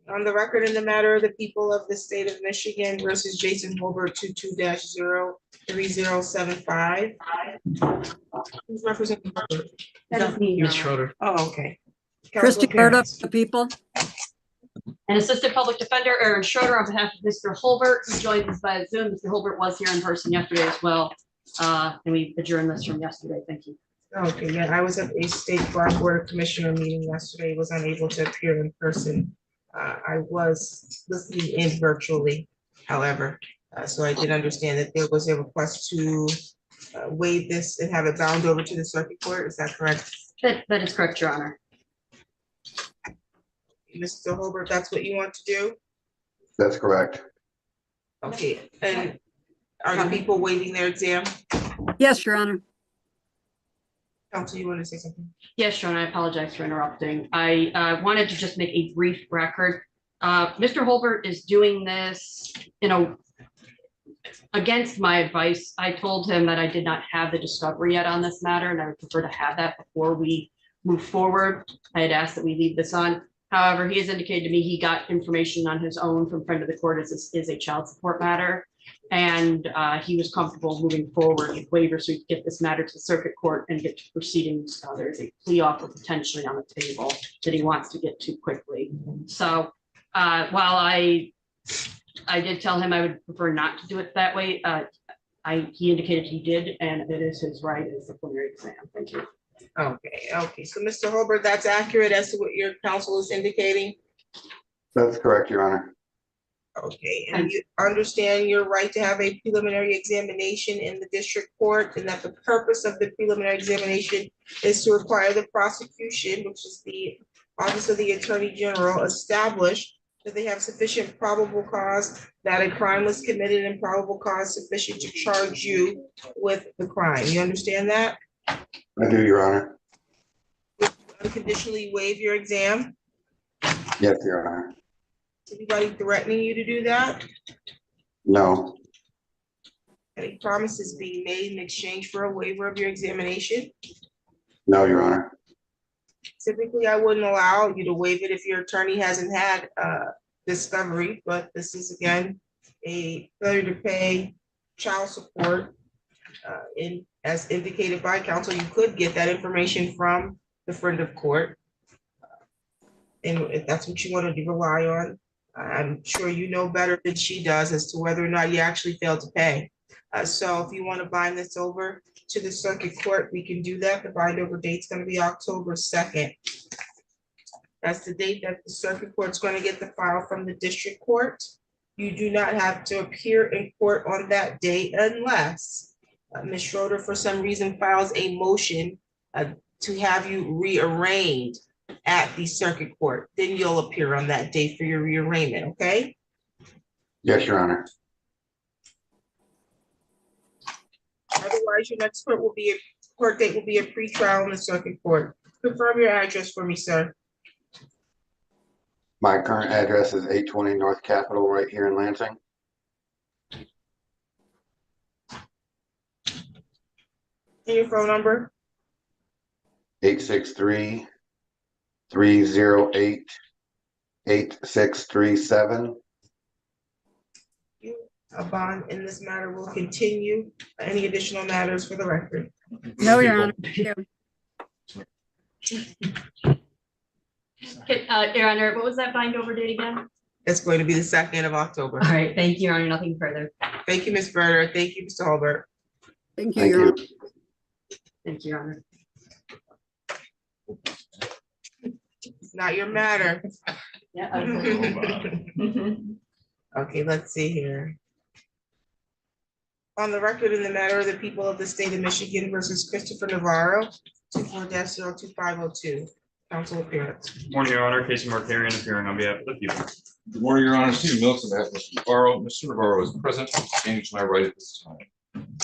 On the record in the matter of the people of the state of Michigan versus Jason Holbert 22-03075. Who's representing? Holbert? That is me. Ms. Schroeder. Oh, okay. Christie Counselor Curtis, Pierce. the people. And Assistant Public Defender Aaron Schroeder on behalf of Mr. Holbert, who joins us by Zoom. Mr. Holbert was here in person yesterday as well. And we adjourned this from yesterday. Thank you. Okay, yeah, I was at a state bar board of commissioner meeting yesterday, was unable to appear in person. I was listening in virtually, however, so I did understand that there was a request to waive this and have it bound over to the circuit court. Is that correct? That is correct, Your Honor. Mr. Holbert, that's what you want to do? That's correct. Okay, and are the people waiving their exam? Yes, Your Honor. Counsel, you want to say something? Yes, Sean, I apologize for interrupting. I wanted to just make a brief record. Mr. Holbert is doing this, against my advice. I told him that I did not have the discovery yet on this matter, and I would prefer to have that before we move forward. I had asked that we leave this on. However, he has indicated to me he got information on his own from friend of the court as this is a child support matter. And he was comfortable moving forward with waivers so we could get this matter to the circuit court and get to proceedings. There's a plea offer potentially on the table that he wants to get to quickly. So while I did tell him I would prefer not to do it that way, he indicated he did, and it is his right as the preliminary exam. Thank you. Okay, so Mr. Holbert, that's accurate as to what your counsel is indicating? That's correct, Your Honor. Okay, and you understand your right to have a preliminary examination in the district court, and that the purpose of the preliminary examination is to require the prosecution, which is the Office of the Attorney General, establish that they have sufficient probable cause that a crime was committed and probable cause sufficient to charge you with the crime. You understand that? I do, Your Honor. Unconditionally waive your exam? Yes, Your Honor. Anybody threatening you to do that? No, Any promises being made in exchange for a waiver of your examination? no, Your Honor. Typically, I wouldn't allow you to waive it if your attorney hasn't had discovery, but this is again a failure to pay child support. As indicated by counsel, you could get that information from the friend of court. And if that's what you want to rely on, I'm sure you know better than she does as to whether or not you actually failed to pay. So if you want to bind this over to the circuit court, we can do that. The bind over date's going to be October 2nd. That's the date that the circuit court's going to get the file from the district court. You do not have to appear in court on that date unless Ms. Schroeder, for some reason, files a motion to have you rearranged at the circuit court. Then you'll appear on that date for your rearrangement, okay? Yes, Your Honor. Otherwise, your next court date will be a pretrial in the circuit court. Confirm your address for me, sir. My current address is 820 North Capitol, right here in Lansing. And your phone number? 863-308-8637. A bond in this matter will continue. Any additional matters for the record? No, Your Honor. Thank you. Your Honor, what was that bind over date again? It's going to be the 2nd of October. All right, thank you, Your Honor, nothing further. Thank you, Ms. Berger. Thank you, Mr. Holbert. Thank you, Thank Your you. Honor. Thank you, Your Honor. It's not your matter. Yeah. Okay, let's see here. On the record in the matter of the people of the state of Michigan versus Christopher Navarro, 24-02502. Council appearance. Morning, Your Honor. Casey Markarian appearing on behalf of the people. Good morning, Your Honor. Stephen Mills on behalf of Mr. Navarro. Mr. Navarro is present, standing to my right at this time.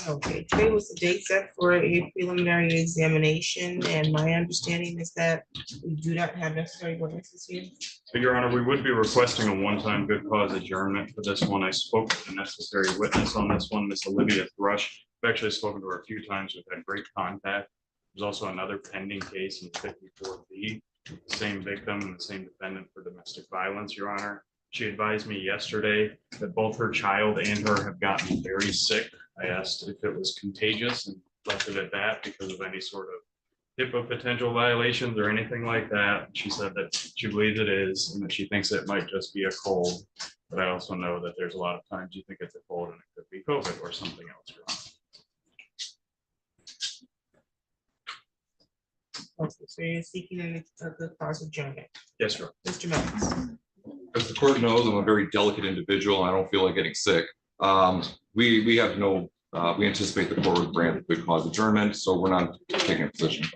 Okay, today was the date set for a preliminary examination, and my understanding is that we do not have necessary witnesses here. So, Your Honor, we would be requesting a one-time good cause adjournment for this one. I spoke with the necessary witness on this one, Miss Olivia Thrush. I've actually spoken to her a few times. We've had great contact. There's also another pending case in 54B, the same victim and the same defendant for domestic violence, Your Honor. She advised me yesterday that both her child and her have gotten very sick. I asked if it was contagious and left it at that because of any sort of HIPAA potential violations or anything like that. She said that she believes it is and that she thinks it might just be a cold. But I also know that there's a lot of times you think it's a cold and it could be COVID or something else, Your Honor. Okay, so you're seeking a good cause adjournment. Yes, sir. Mr. Mills. As the court knows, I'm a very delicate individual. I don't feel like getting sick. We have no, we anticipate the court would grant a good cause adjournment, so we're not taking a position.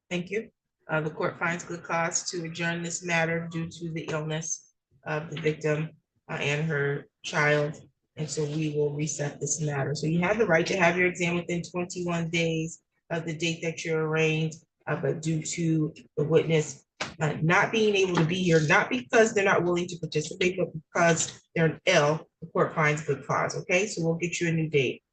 Thank you. The court finds good cause to adjourn this matter due to the illness of the victim and her child. And so we will reset this matter. So you have the right to have your exam within 21 days of the date that you're arraigned, but due to the witness not being able to be here, not because they're not willing to participate, but because they're ill, the court finds good cause. Okay, so we'll get you a new date.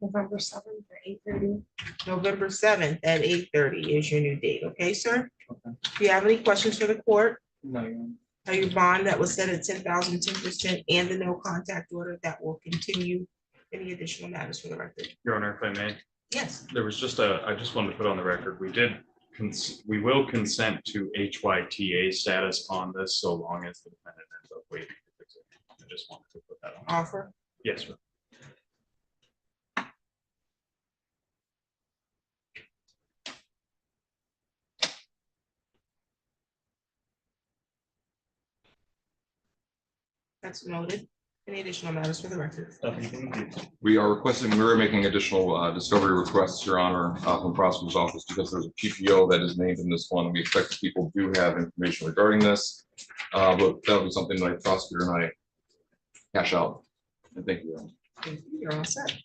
November 7th at 8:30. November 7th at 8:30 is your new date. Okay, sir? Okay. Do you have any questions for the court? No. Are your bond that was set at 10,000, 10%, and the no contact order that will continue? Any additional matters for the record? Your Honor, if I may. Yes. There was just I just wanted to put on the record, we will consent to HYTA status on this so long as the defendant ends up waiving. I just wanted to put that on. Offer? Yes, sir. That's noted. Any additional matters for the record? We're making additional discovery requests, Your Honor, from the prosecutor's office because there's a PPO that is named in this one. We expect that people do have information regarding this, but that'll be something like prosecutor and I hash out. And thank you, Your Honor. Thank you. You're all set.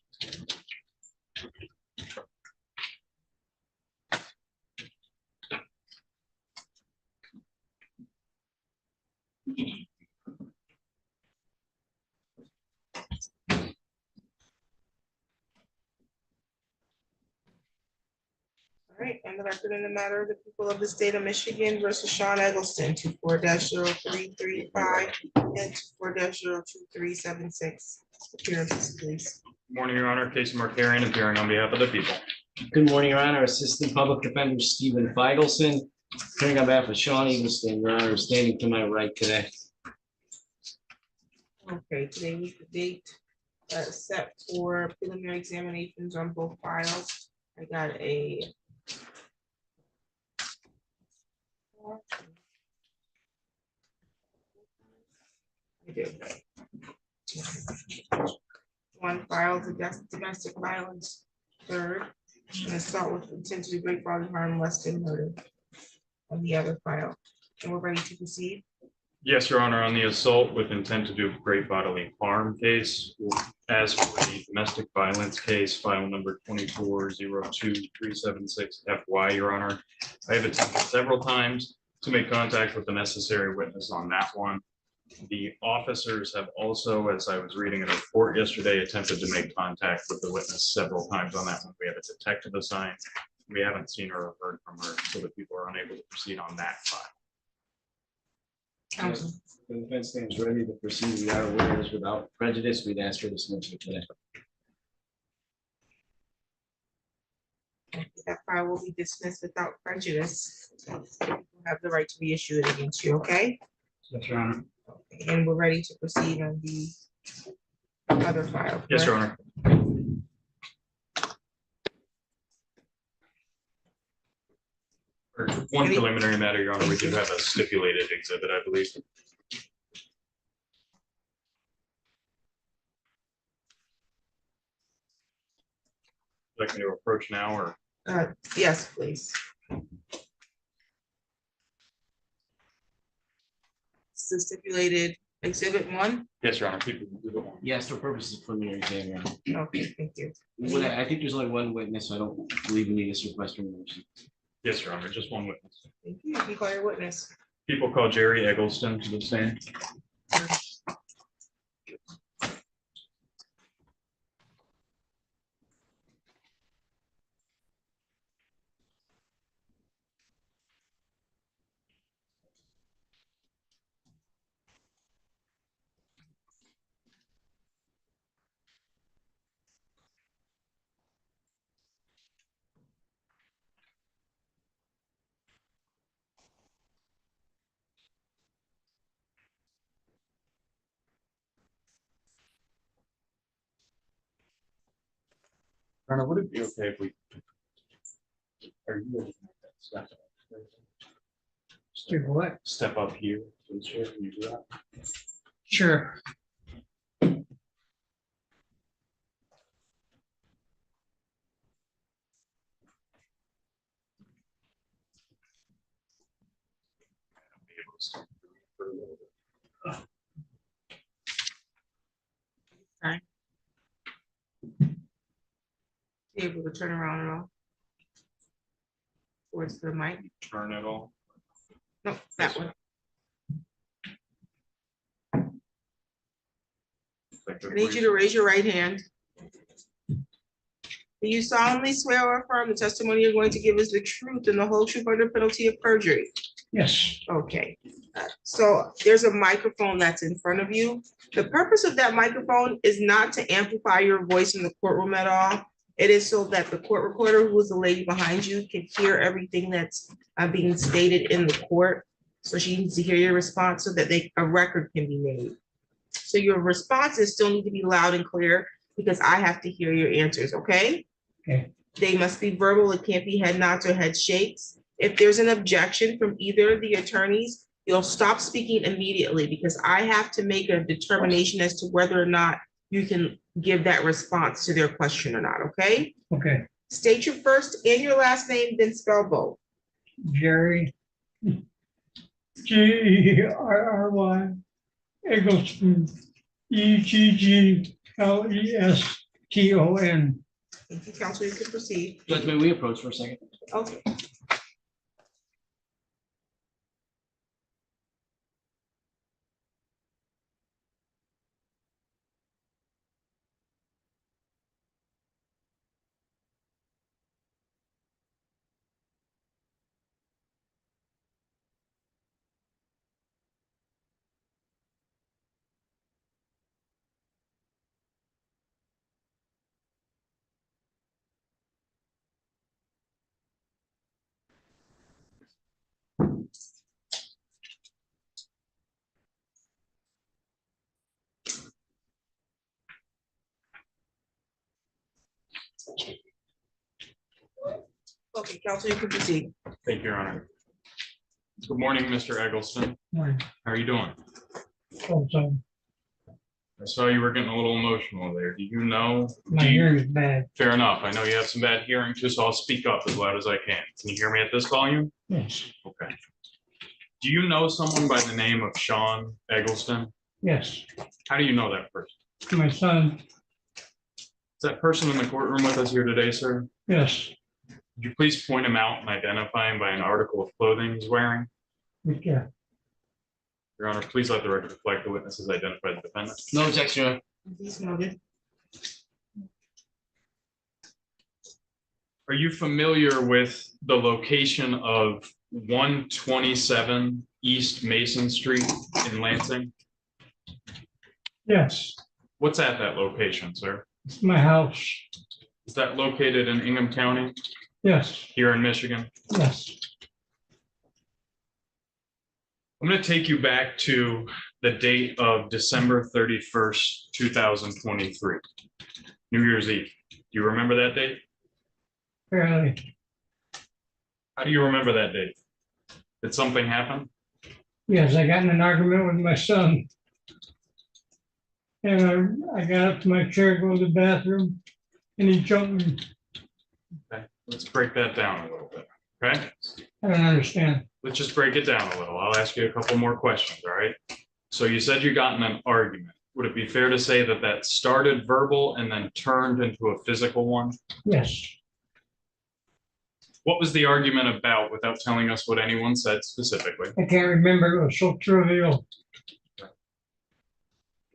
All right, and the record in the matter of the people of the state of Michigan versus Sean Eggleston, 24-0335 and 24-02376. Appearances, please. Good morning, Your Honor. Casey Markarian appearing on behalf of the people. Good morning, Your Honor. Assistant Public Defender Stephen Feigelson, appearing on behalf of Sean Eggleston, Your Honor, standing to my right today. Okay, today was the date set for preliminary examinations on both files. I got a one file is domestic violence, third, and assault with intent to do great bodily harm less than murder on the other file. And we're ready to proceed. Yes, Your Honor, on the assault with intent to do great bodily harm case, as for the domestic violence case, file number 24-02376 FY, Your Honor, I have attempted several times to make contact with the necessary witness on that one. The officers have also, as I was reading a report yesterday, attempted to make contact with the witness several times on that one. We have a detective assigned. We haven't seen her or heard from her, so that people are unable to proceed on that file. Counsel. The defense stands ready to proceed. We are aware without prejudice. We'd ask for dismissal today. That file will be dismissed without prejudice. We'll have the right to reissue it against you, okay? Yes, Your Honor. And we're ready to proceed on the other file. Yes, Your correct? Honor. For one preliminary matter, Your Honor, we do have a stipulated exhibit, I believe. Would you like me to approach now or? Yes, please. It's the stipulated exhibit 1. Yes, Your Honor. People can do the one. Yes, for purposes of preliminary exam, Your Honor. Okay, thank you. I think there's only one witness, so I don't believe we need this request for motion. Yes, Your Honor, just one witness. Thank you. You can call your witness. People call Jerry Eggleston to the stand. Your Honor, would it be okay if we? Are you ready to make that step? Do what? Step up here to the chair. Can you do that? Sure. Be able to step for a little bit. Be able to turn around at all? Towards the mic? Turn it all. No, that one. I need you to raise your right hand. Do you solemnly swear or affirm the testimony you're going to give is the truth and the whole truth under penalty of perjury? Yes. Okay, so there's a microphone that's in front of you. The purpose of that microphone is not to amplify your voice in the courtroom at all. It is so that the court recorder, who is the lady behind you, can hear everything that's being stated in the court. So she needs to hear your response so that a record can be made. So your responses still need to be loud and clear because I have to hear your answers, okay? Okay. They must be verbal. It can't be head nods or head shakes. If there's an objection from either of the attorneys, you'll stop speaking immediately because I have to make a determination as to whether or not you can give that response to their question or not, okay? Okay. State your first and your last name, then spell both. Jerry. Jerry Eggleston. Eggleston. Thank you, counsel. You can proceed. Judge, may we approach for a second? Okay. Okay, counsel, you can proceed. Thank you, Your Honor. Good morning, Mr. Eggleston. Morning. How are you doing? Also, I saw you were getting a little emotional there. Do you know? my hearing is bad. Fair enough. I know you have some bad hearing too, so I'll speak up as loud as I can. Can you hear me at this volume? Yes. Okay. Do you know someone by the name of Sean Eggleston? Yes. How do you know that person? My son. Is that person in the courtroom with us here today, sir? Yes. Would you please point him out and identify him by an article of clothing he's wearing? Yeah. Your Honor, please let the record reflect the witnesses identify the defendant. No objection, Your Honor. Please noted. Are you familiar with the location of 127 East Mason Street in Lansing? Yes, What's at that location, sir? it's my house. Is that located in Ingham County Yes, here in Michigan? yes. I'm going to take you back to the date of December 31st, 2023, New Year's Eve. Do you remember that date? Fairly. How do you remember that date? Did something happen? Yes, I got in an argument with my son. And I got up to my chair, go to the bathroom, and he jumped me. Okay, let's break that down a little bit, okay? I don't understand. Let's just break it down a little. I'll ask you a couple more questions, all right? So you said you got in an argument. Would it be fair to say that that started verbal and then turned into a physical one? Yes, What was the argument about without telling us what anyone said specifically? I can't remember. It was so trivial.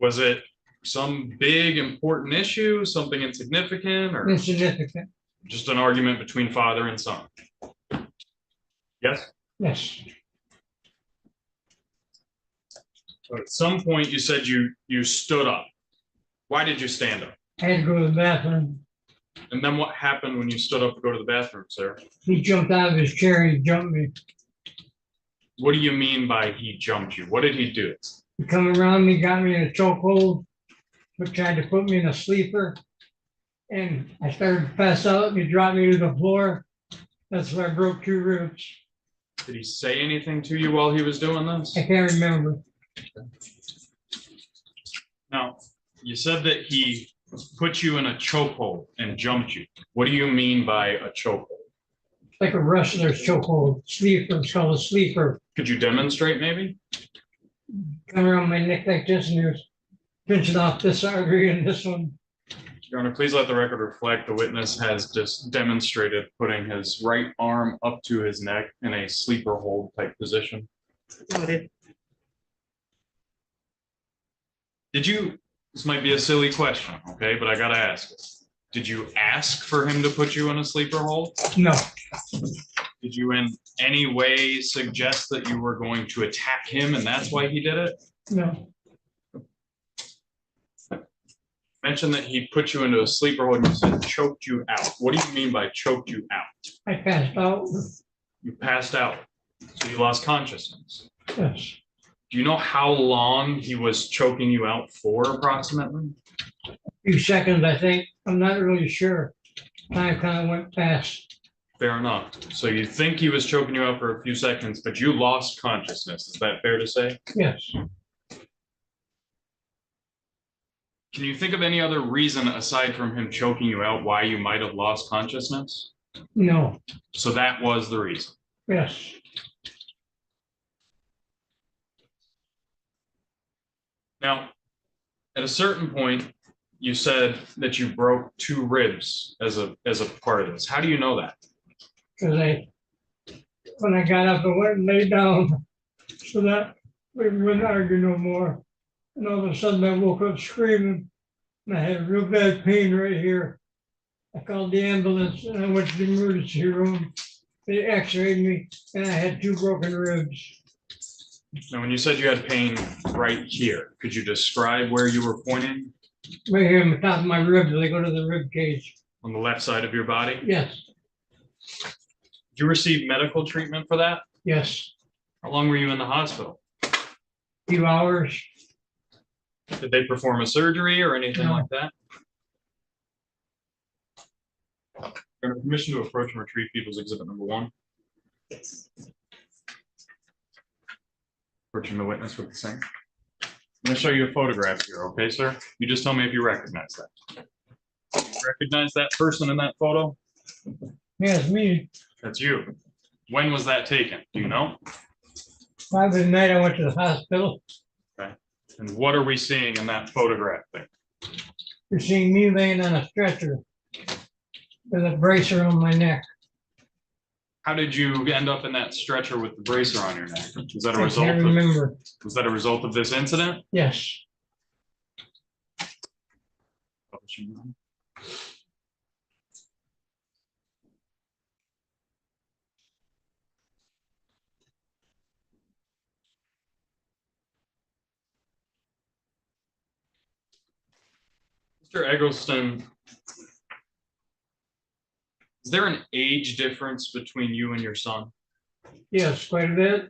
Was it some big important issue, something insignificant, or Insignificant. just an argument between father and son? Yes? Yes, So at some point you said you stood up. Why did you stand up? I had to go to the bathroom. And then what happened when you stood up to go to the bathroom, sir? He jumped out of his chair and he jumped me. What do you mean by he jumped you? What did he do? He come around me, got me in a chokehold, but tried to put me in a sleeper. And I started to pass out and he dropped me to the floor. That's why I broke 2 ribs. Did he say anything to you while he was doing this? I can't remember. Now, you said that he put you in a chokehold and jumped you. What do you mean by a chokehold? Like a wrestler's chokehold, sleeper, it's called a sleeper. Could you demonstrate maybe? Come around my neck like this and he was pinching off this artery and this one. Your Honor, please let the record reflect the witness has just demonstrated putting his right arm up to his neck in a sleeper hold type position. Noted. Did you, this might be a silly question, okay, but I gotta ask it. Did you ask for him to put you in a sleeper hold? No, Did you in any way suggest that you were going to attack him and that's why he did it? no, Mentioned that he put you into a sleeper hold and you said choked you out. What do you mean by choked you out? I passed out. You passed out, so you lost consciousness. Yes, Do you know how long he was choking you out for approximately? a few seconds, I think. I'm not really sure. Time kind of went past. Fair enough. So you think he was choking you out for a few seconds, but you lost consciousness. Is that fair to say? Yes, Can you think of any other reason aside from him choking you out why you might have lost consciousness? no, So that was the reason. yes, Now, at a certain point, you said that you broke 2 ribs as a part of this. How do you know that? because when I got up, I went and laid down so that we wouldn't argue no more. And all of a sudden I woke up screaming and I had real bad pain right here. I called the ambulance and I went to the emergency room. They x-rayed me and I had 2 broken ribs. Now, when you said you had pain right here, could you describe where you were pointing? Right here on the top of my ribs, they go to the rib cage. On the left side of your body? Yes, Did you receive medical treatment for that? yes, How long were you in the hospital? few hours. Did they perform a surgery or anything No. like that? Your Honor, permission to approach and retrieve People's Exhibit number 1. Approaching the witness with the same. I'm going to show you a photograph here, okay, sir? You just tell me if you recognize that. You recognize that person in that photo? Yes, me. That's you. When was that taken? Do you know? Probably the night I went to the hospital. Okay. And what are we seeing in that photograph thing? You're seeing me laying on a stretcher with a bracer on my neck. How did you end up in that stretcher with the bracer on your neck? Was that a I result can't of, remember. was that a result of this incident? Yes, Mr. Eggleston, is there an age difference between you and your son? Yes, quite a bit.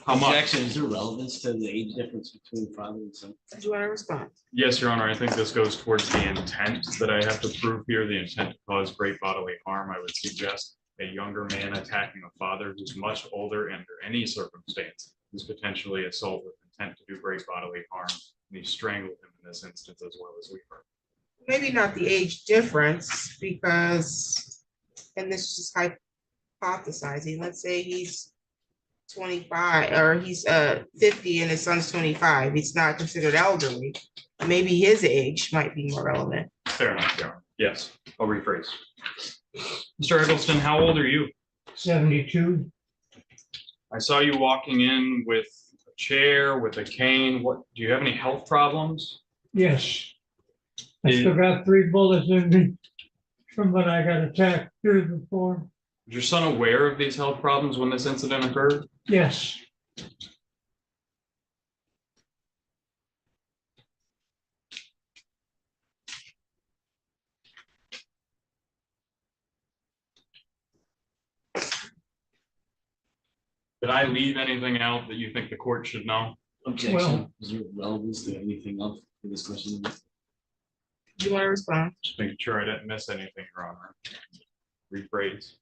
How much? Objection, is there relevance to the age difference between father and son? Do you want to respond? Yes, Your Honor, I think this goes towards the intent that I have to prove here, the intent to cause great bodily harm. I would suggest a younger man attacking a father who's much older under any circumstance is potentially assault with intent to do great bodily harm. And he strangled him in this instance as well as we heard. Maybe not the age difference because, and this is just hypothesizing, let's say he's 25 or he's 50 and his son's 25. He's not considered elderly. Maybe his age might be more relevant. Fair enough, Your Honor. Yes, I'll rephrase. Mr. Eggleston, how old are you? 72. I saw you walking in with a chair, with a cane. What, do you have any health problems? Yes. I still got 3 bullets in me from when I got attacked years before. Was your son aware of these health problems when this incident occurred? Yes. Did I leave anything out that you think the court should know? Objection, is there relevance to anything else for this question? Do you want to respond? Just making sure I didn't miss anything, Your Honor. Rephrase.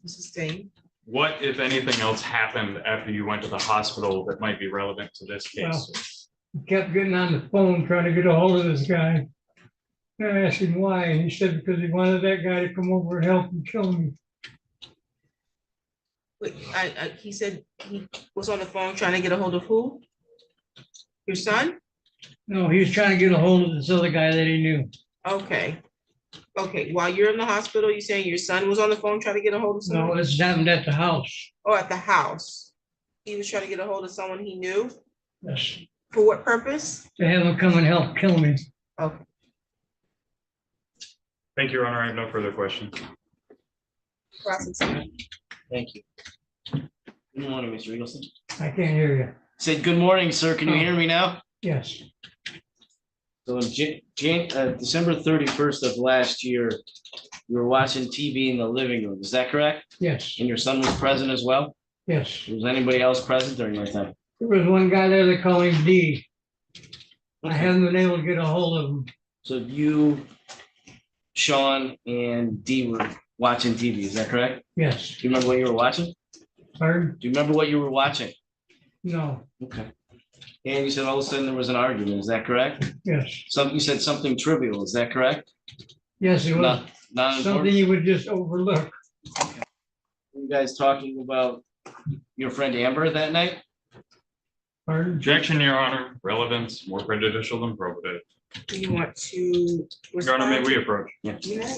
Sustain. What, if anything else, happened after you went to the hospital that might be relevant to this Well, case? he kept getting on the phone trying to get a hold of this guy. And I asked him why, and he said because he wanted that guy to come over and help him kill me. Wait, he said he was on the phone trying to get a hold of who? Your son? No, he was trying to get a hold of this other guy that he knew. Okay. Okay, while you're in the hospital, you saying your son was on the phone trying to get a hold of No, someone? this happened at the house. Oh, at the house. He was trying to get a hold of someone he knew? Yes, For what purpose? to have him come and help kill me. Okay. Thank you, Your Honor. I have no further questions. Prosecution. Thank you. Good morning, Mr. Eggleston. I can't hear you. Said, good morning, sir. Can you hear me now? Yes, So on December 31st of last year, you were watching TV in the living room. Is that correct? yes, And your son was present as well? yes. Was anybody else present during that time? There was one guy there they call him D. I haven't been able to get a hold of him. So you, Sean, and Dee were watching TV. Is that correct? Yes, Do you remember what you were watching? pardon? Do you remember what you were watching? No, Okay. And you said all of a sudden there was an argument. Is that correct? yes, You said something trivial. Is that correct? yes, it was Not something important. you would just overlook. You guys talking about your friend Amber that night? Pardon? Objection, Your Honor. Relevance, more prejudicial than probative. Do you want to? Your Honor, may we approach? Yeah. Yeah.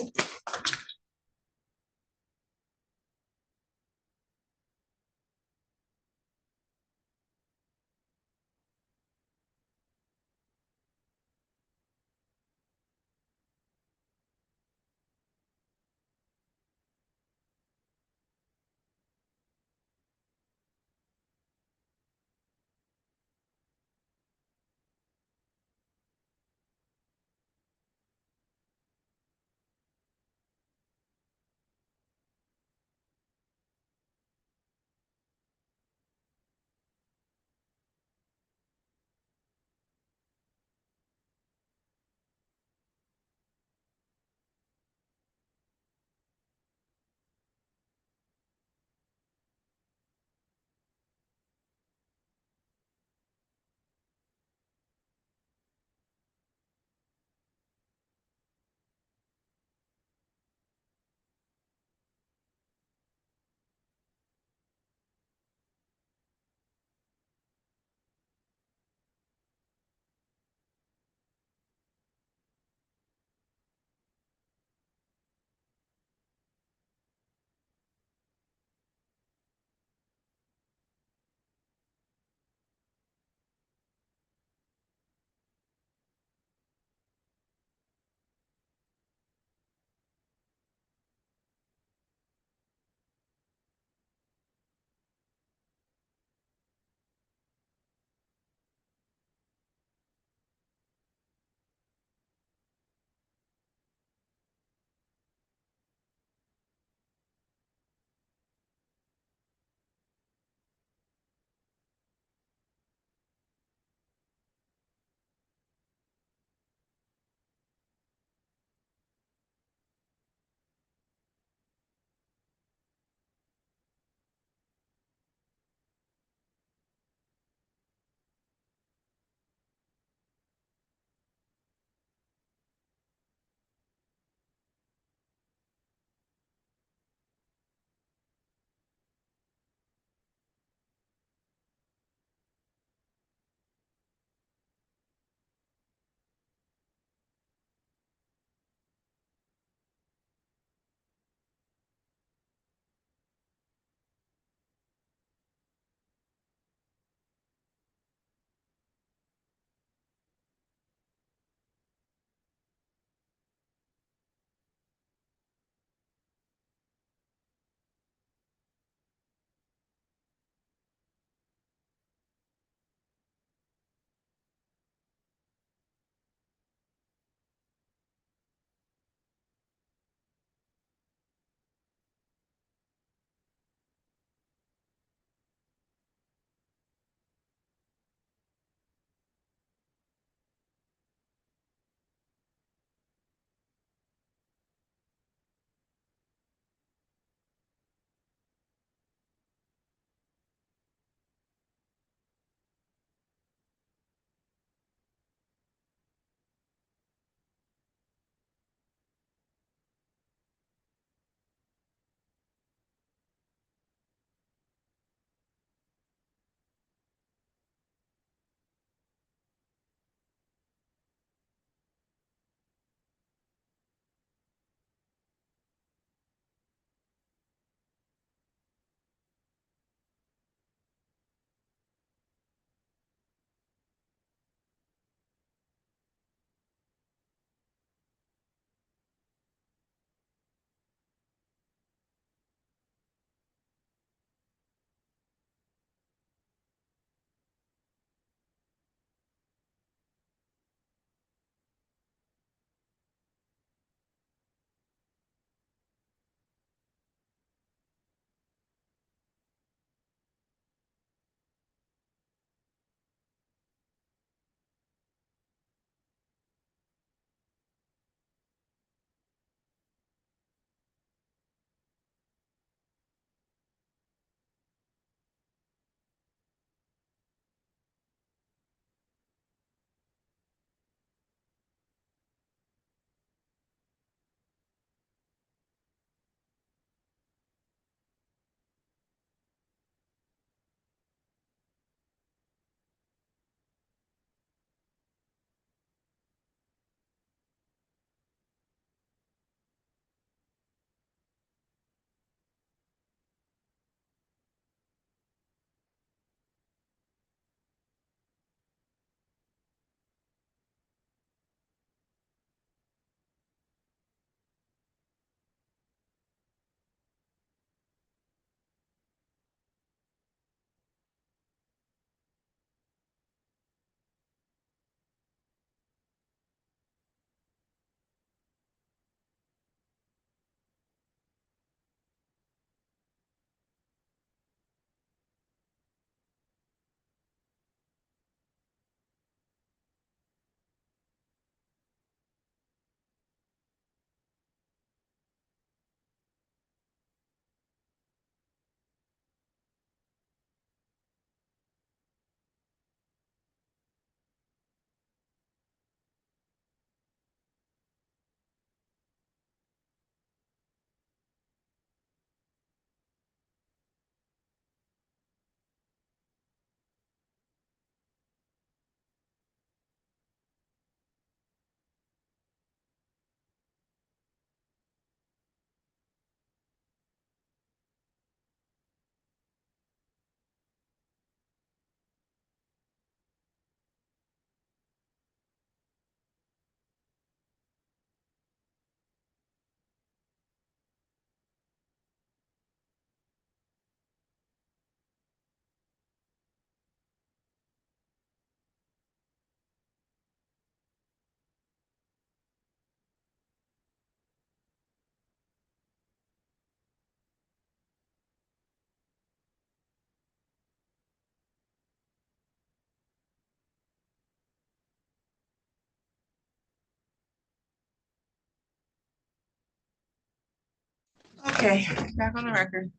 Okay, back on the record.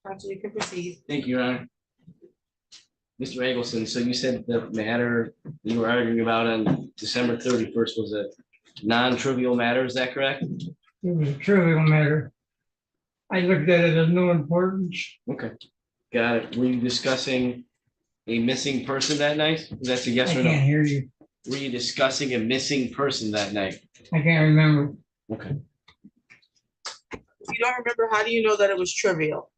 Counsel, you can proceed. Thank you, Your Honor. Mr. Eggleston, so you said the matter you were arguing about on December 31st was a non-trivial matter, is that correct? It was a trivial matter. I looked at it as no importance. Okay, got it. Were you discussing a missing person that night? That's a yes I or no? can't hear you. Were you discussing a missing person that night? I can't remember. Okay. If you don't remember, how do you know that it was trivial?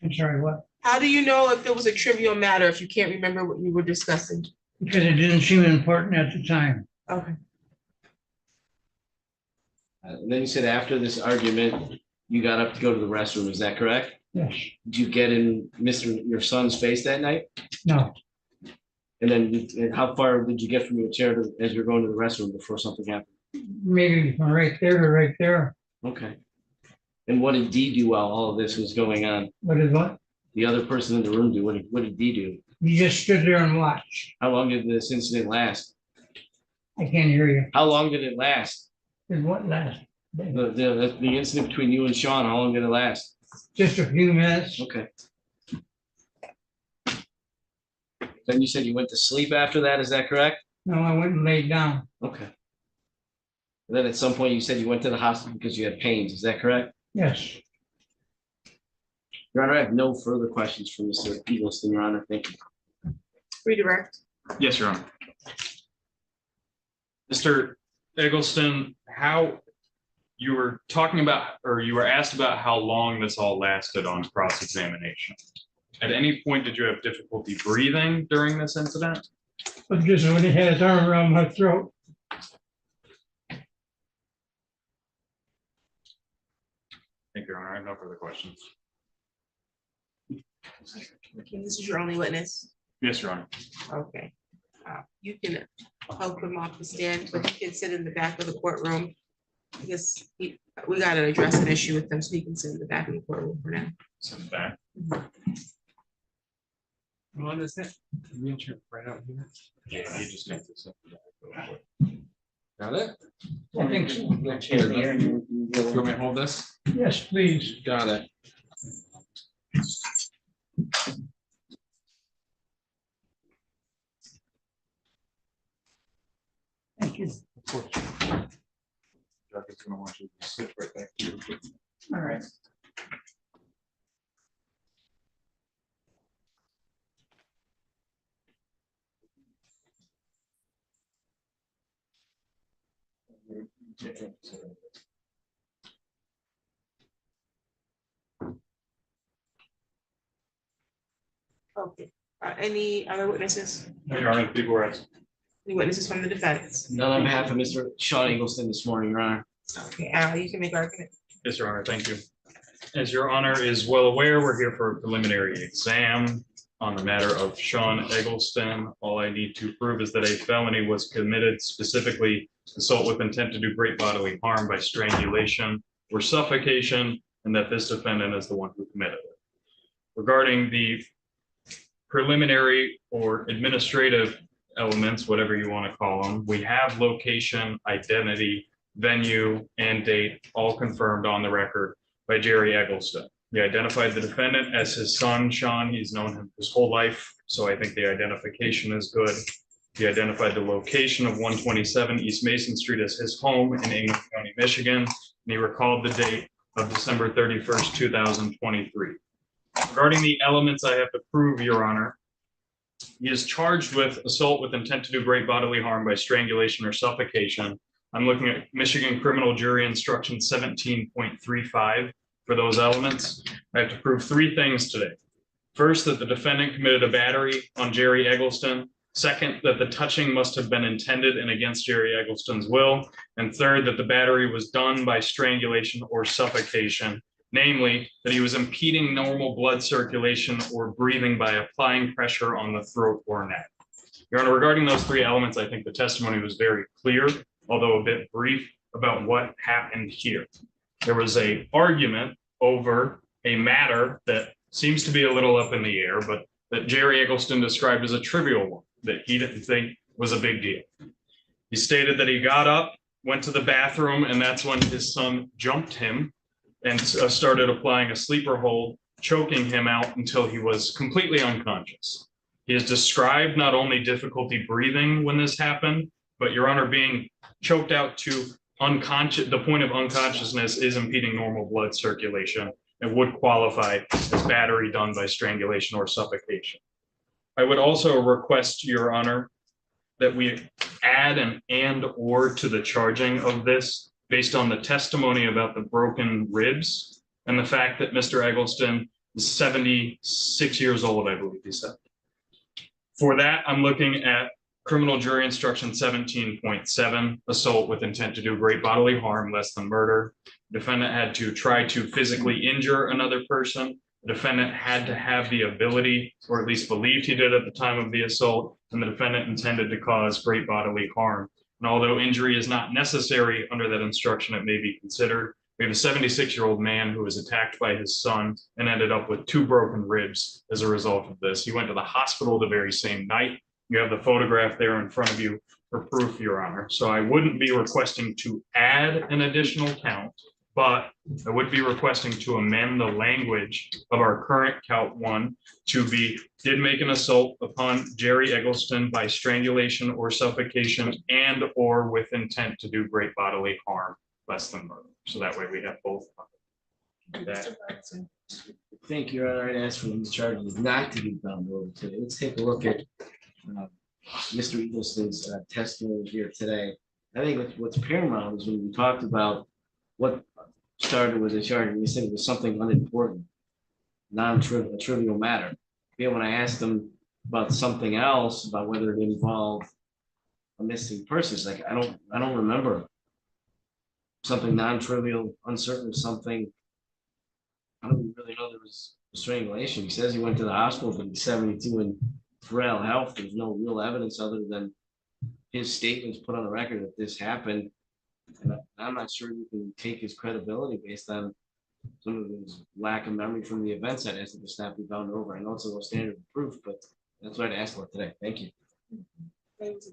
I'm sorry, what? How do you know if it was a trivial matter if you can't remember what you were discussing? Because it didn't seem important at the time. Okay. And then you said after this argument, you got up to go to the restroom, is that correct? Yes. Did you get in your son's face that night? No. And then and how far did you get from your chair as you're going to the restroom before something happened? Maybe from right there to right there. Okay. And what did Dee do while all of this was going on? What is what? The other person in the room do? What did Dee do? You just stood there and watched. How long did this incident last? I can't hear you. How long did it last? Did what last? The incident between you and Sean, how long did it last? Just a few minutes. Okay. Then you said you went to sleep after that, is that correct? No, I went and laid down. Okay. And then at some point you said you went to the hospital because you had pains, is that correct? Yes. Your Honor, I have no further questions for Mr. Eggleston, Your Honor, thank you. Redirect. Yes, Your Honor. Mr. Eggleston, how you were talking about, or you were asked about how long this all lasted on cross-examination. At any point, did you have difficulty breathing during this incident? But just when he had his arm around my throat. Thank you, Your Honor. I have no further questions. Okay, this is your only witness. Yes, Your Honor. Okay. You can help him off the stand, but he can sit in the back of the courtroom. Because we got to address an issue with them, so he can sit in the back of the courtroom for now. Sit in the back. What is it? Right out here. Yeah, you just need to sit in the back. Got it? I think so. You want me to hold this? Yes, please. Got it. Thank you. Judge is gonna want you to sit right back here. All right. Okay. Any other witnesses? No, Your Honor, the people were asking. Any witnesses from the defense? None on behalf of Mr. Sean Eggleston this morning, Your Honor. Okay, Al, you can make argument. Yes, Your Honor, thank you. As Your Honor is well aware, we're here for a preliminary exam on the matter of Sean Eggleston. All I need to prove is that a felony was committed, specifically assault with intent to do great bodily harm by strangulation or suffocation, and that this defendant is the one who committed it. Regarding the preliminary or administrative elements, whatever you want to call them, we have location, identity, venue, and date all confirmed on the record by Jerry Eggleston. He identified the defendant as his son, Sean. He's known him his whole life, so I think the identification is good. He identified the location of 127 East Mason Street as his home in Ingham County, Michigan, and he recalled the date of December 31st, 2023. Regarding the elements I have to prove, Your Honor, he is charged with assault with intent to do great bodily harm by strangulation or suffocation. I'm looking at Michigan Criminal Jury Instruction 17.35 for those elements. I have to prove three things today. First, that the defendant committed a battery on Jerry Eggleston. Second, that the touching must have been intended and against Jerry Eggleston's will. And third, that the battery was done by strangulation or suffocation, namely that he was impeding normal blood circulation or breathing by applying pressure on the throat or neck. Your Honor, regarding those three elements, I think the testimony was very clear, although a bit brief, about what happened here. There was an argument over a matter that seems to be a little up in the air, but that Jerry Eggleston described as a trivial one. that he didn't think was a big deal. He stated that he got up, went to the bathroom, and that's when his son jumped him and started applying a sleeper hold, choking him out until he was completely unconscious. He has described not only difficulty breathing when this happened, but Your Honor, being choked out to unconscious, the point of unconsciousness is impeding normal blood circulation and would qualify as battery done by strangulation or suffocation. I would also request, Your Honor, that we add an and or to the charging of this based on the testimony about the broken ribs and the fact that Mr. Eggleston is 76 years old, I believe he said. For that, I'm looking at criminal jury instruction 17.7, assault with intent to do great bodily harm, less than murder. Defendant had to try to physically injure another person. The defendant had to have the ability, or at least believed he did at the time of the assault, and the defendant intended to cause great bodily harm. And although injury is not necessary under that instruction, it may be considered. We have a 76-year-old man who was attacked by his son and ended up with 2 broken ribs as a result of this. He went to the hospital the very same night. You have the photograph there in front of you for proof, Your Honor. So I wouldn't be requesting to add an additional count, but I would be requesting to amend the language of our current count 1 to be, did make an assault upon Jerry Eggleston by strangulation or suffocation and or with intent to do great bodily harm, less than murder. So that way we have both. Thank you, Your Honor. I'd ask for the charges not to be found over today. Let's take a look at Mr. Eggleston's testimony here today. I think what's paramount is when we talked about what started with the charge, and we said it was something unimportant, non-trivial, trivial matter. Yeah, when I asked him about something else, about whether it involved a missing person, it's like I don't remember something non-trivial, uncertain, something. I don't really know there was a strangulation. He says he went to the hospital, but he's 72 and frail health. There's no real evidence other than his statements put on the record that this happened. And I'm not sure you can take his credibility based on some of his lack of memory from the events that has to just not be found over. I know it's a low standard of proof, but that's what I'd ask for today. Thank you.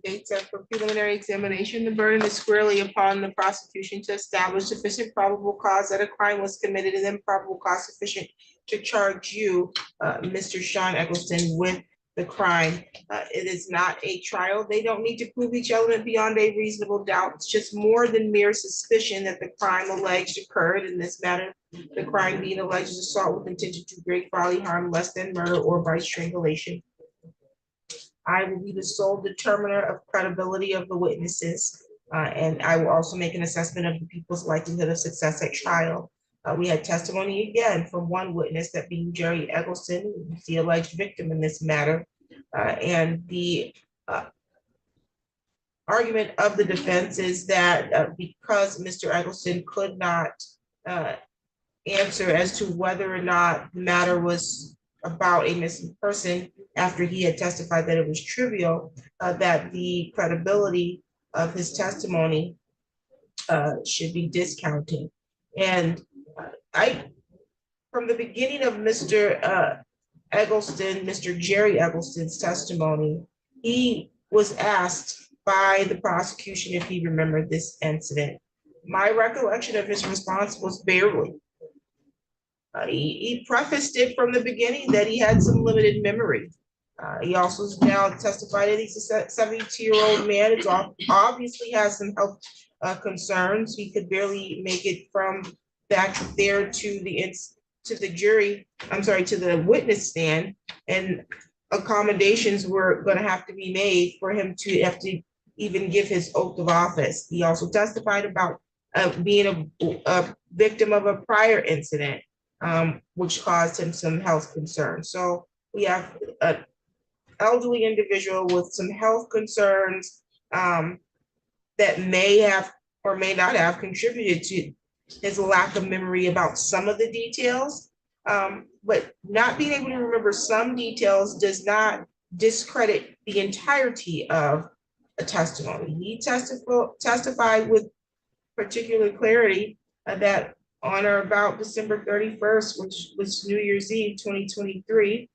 Date set for preliminary examination. The burden is squarely upon the prosecution to establish sufficient probable cause that a crime was committed and then probable cause sufficient to charge you, Mr. Sean Eggleston, with the crime. It is not a trial. They don't need to prove each element beyond a reasonable doubt. It's just more than mere suspicion that the crime alleged occurred. In this matter, the crime being alleged is assault with intent to do great bodily harm, less than murder, or by strangulation. I will be the sole determiner of credibility of the witnesses, and I will also make an assessment of the people's likelihood of success at trial. We had testimony again from one witness, that being Jerry Eggleston, who's the alleged victim in this matter, and the argument of the defense is that because Mr. Eggleston could not answer as to whether or not the matter was about a missing person after he had testified that it was trivial, that the credibility of his testimony should be discounted. And from the beginning of Mr. Eggleston, Mr. Jerry Eggleston's testimony, he was asked by the prosecution if he remembered this incident. My recollection of his response was barely. He prefaced it from the beginning that he had some limited memory. He also now testified that he's a 72-year-old man. It obviously has some health concerns. He could barely make it from back there to the jury. I'm sorry, to the witness stand, and accommodations were going to have to be made for him to have to even give his oath of office. He also testified about being a victim of a prior incident, which caused him some health concerns. So we have an elderly individual with some health concerns that may have or may not have contributed to his lack of memory about some of the details. But not being able to remember some details does not discredit the entirety of a testimony. He testified with particular clarity that on or about December 31st, which was New Year's Eve 2023,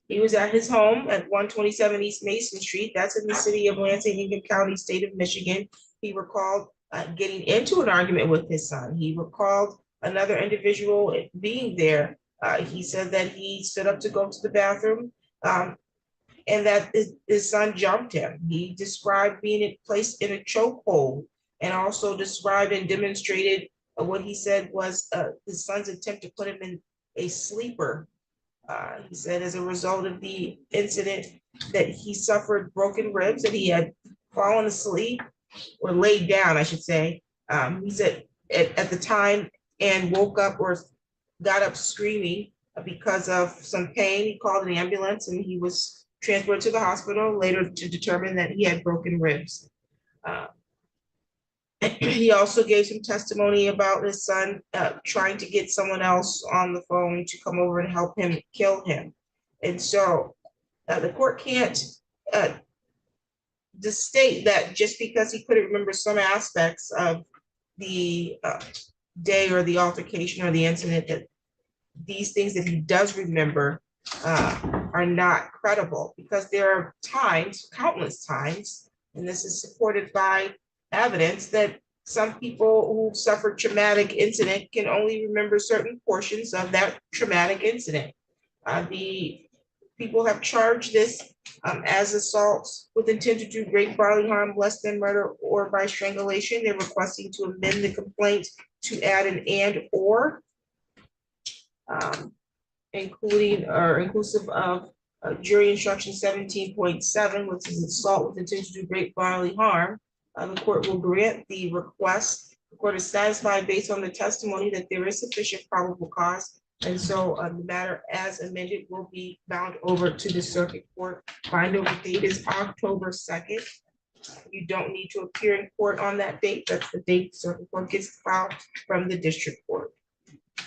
He was at his home at 127 East Mason Street. That's in the city of Lansing, Lincoln County, state of Michigan. He recalled getting into an argument with his son. He recalled another individual being there. He said that he stood up to go to the bathroom, and that his son jumped him. He described being placed in a chokehold, and also described and demonstrated what he said was his son's attempt to put him in a sleeper. He said as a result of the incident that he suffered broken ribs, that he had fallen asleep or laid down, I should say. He said at the time and woke up or got up screaming because of some pain. He called an ambulance and he was transported to the hospital later to determine that he had broken ribs. He also gave some testimony about his son trying to get someone else on the phone to come over and help him kill him. And so the court can't just state that just because he couldn't remember some aspects of the day or the altercation or the incident, that these things that he does remember are not credible, because there are times, countless times, and this is supported by evidence, that some people who suffer traumatic incident can only remember certain portions of that traumatic incident. The people have charged this as assaults with intent to do great bodily harm, less than murder, or by strangulation. They're requesting to amend the complaint to add an and or, including or inclusive of jury instruction 17.7, which is assault with intent to do great bodily harm. The court will grant the request. The court is satisfied based on the testimony that there is sufficient probable cause. And so the matter as amended will be bound over to the circuit court. Find over date is October 2nd. You don't need to appear in court on that date. That's the date the circuit court gets filed from the district court. Do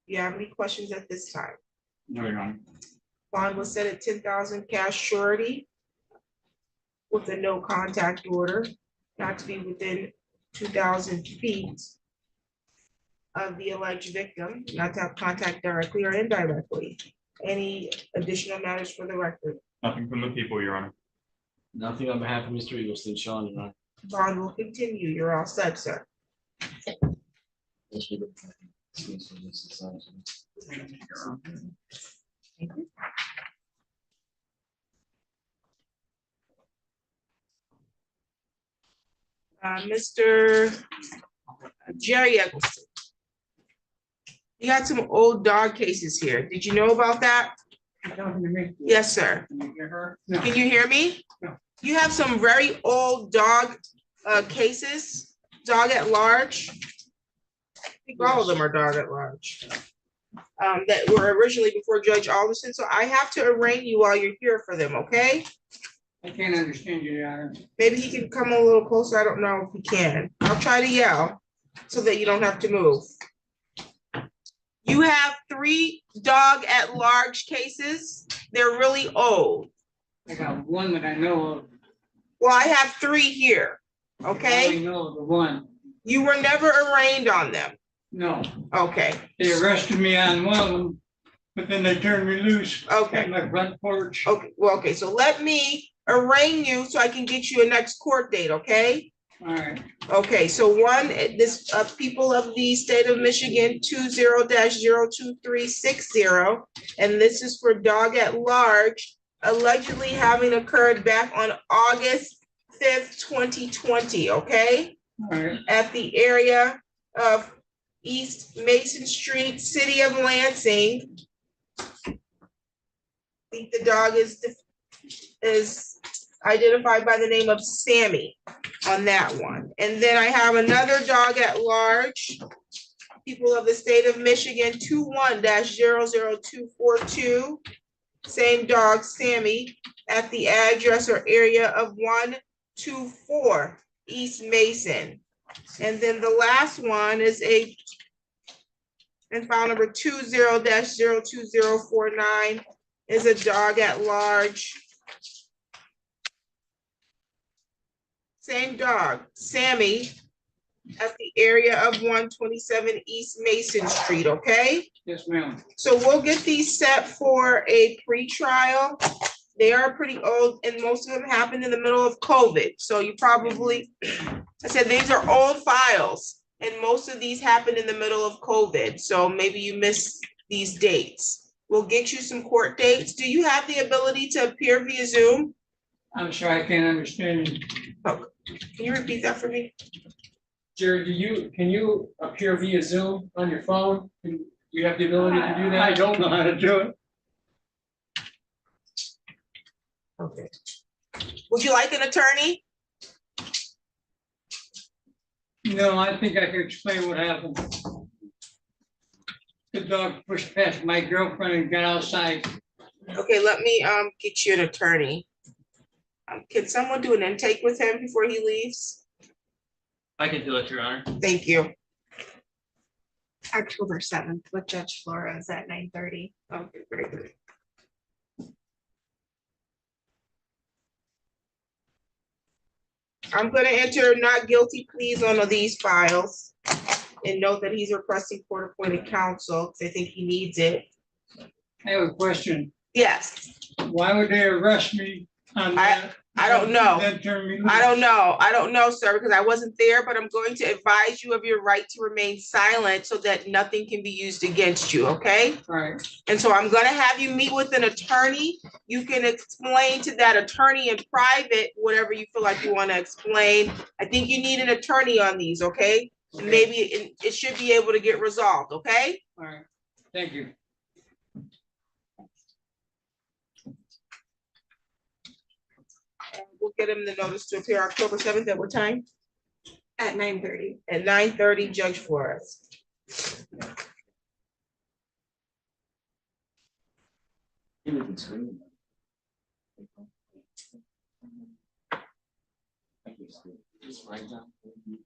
you have any questions at this time? No, Your Honor. Bond was set at 10,000 cash surety with a no contact order, not to be within 2,000 feet of the alleged victim, not to have contact directly or indirectly. Any additional matters for the record? Nothing from the people, Your Honor. Nothing on behalf of Mr. Eagleston, Sean, Your Honor. Bond will continue. You're all set, sir. Mr. Jerry Eggleston. You got some old dog cases here. Did you know about that? Yes, sir. Can you hear me? You have some very old dog cases, dog at large. I think all of them are dog at large. That were originally before Judge Alderson. So I have to arraign you while you're here for them, okay? I can't understand you, Your Honor. Maybe he can come a little closer. I don't know if he can. I'll try to yell so that you don't have to move. You have 3 dog at large cases. They're really old. I got one that I know of. Well, I have 3 here, okay? I only know of the one. You were never arraigned on them. No, Okay, they arrested me on one of them, but then they turned me loose okay, at my front porch. okay. Well, okay, so let me arraign you so I can get you a next court date, okay? All right. Okay, so one, this people of the state of Michigan 20-02360, and this is for dog at large, allegedly having occurred back on August 5th, 2020, okay? All right. At the area of East Mason Street, city of Lansing. I think the dog is identified by the name of Sammy on that one. And then I have another dog at large, people of the state of Michigan 21-00242. Same dog, Sammy, at the address or area of 124 East Mason. And then the last one is and file number 20-02049 is a dog at large. Same dog, Sammy, at the area of 127 East Mason Street, okay? Yes, ma'am. So we'll get these set for a pre-trial. They are pretty old and most of them happened in the middle of COVID. So you probably, I said, these are old files and most of these happened in the middle of COVID. So maybe you missed these dates. We'll get you some court dates. Do you have the ability to appear via Zoom? I'm sorry, I can't understand you. Oh, can you repeat that for me? Jared, can you appear via Zoom on your phone? Do you have the ability to do that? I don't know how to do it. Okay. Would you like an attorney? No, I think I can explain what happened. The dog pushed past my girlfriend and got outside. Okay, let me get you an attorney. Can someone do an intake with him before he leaves? I can do it, Your Honor. Thank you. October 7th with Judge Flores at 9:30. Okay, very good. I'm gonna enter not guilty pleas on these files and note that he's requesting court-appointed counsel because I think he needs it. I have a question. Yes. Why would they arrest me on that? I don't know. Then turn me loose? I don't know, sir, because I wasn't there, but I'm going to advise you of your right to remain silent so that nothing can be used against you, okay? All right. And so I'm gonna have you meet with an attorney. You can explain to that attorney in private, whatever you feel like you want to explain. I think you need an attorney on these, okay? And maybe it should be able to get resolved, okay? All right, thank you. We'll get him the notice to appear October 7th at what time? At 9:30. At 9:30, Judge Flores.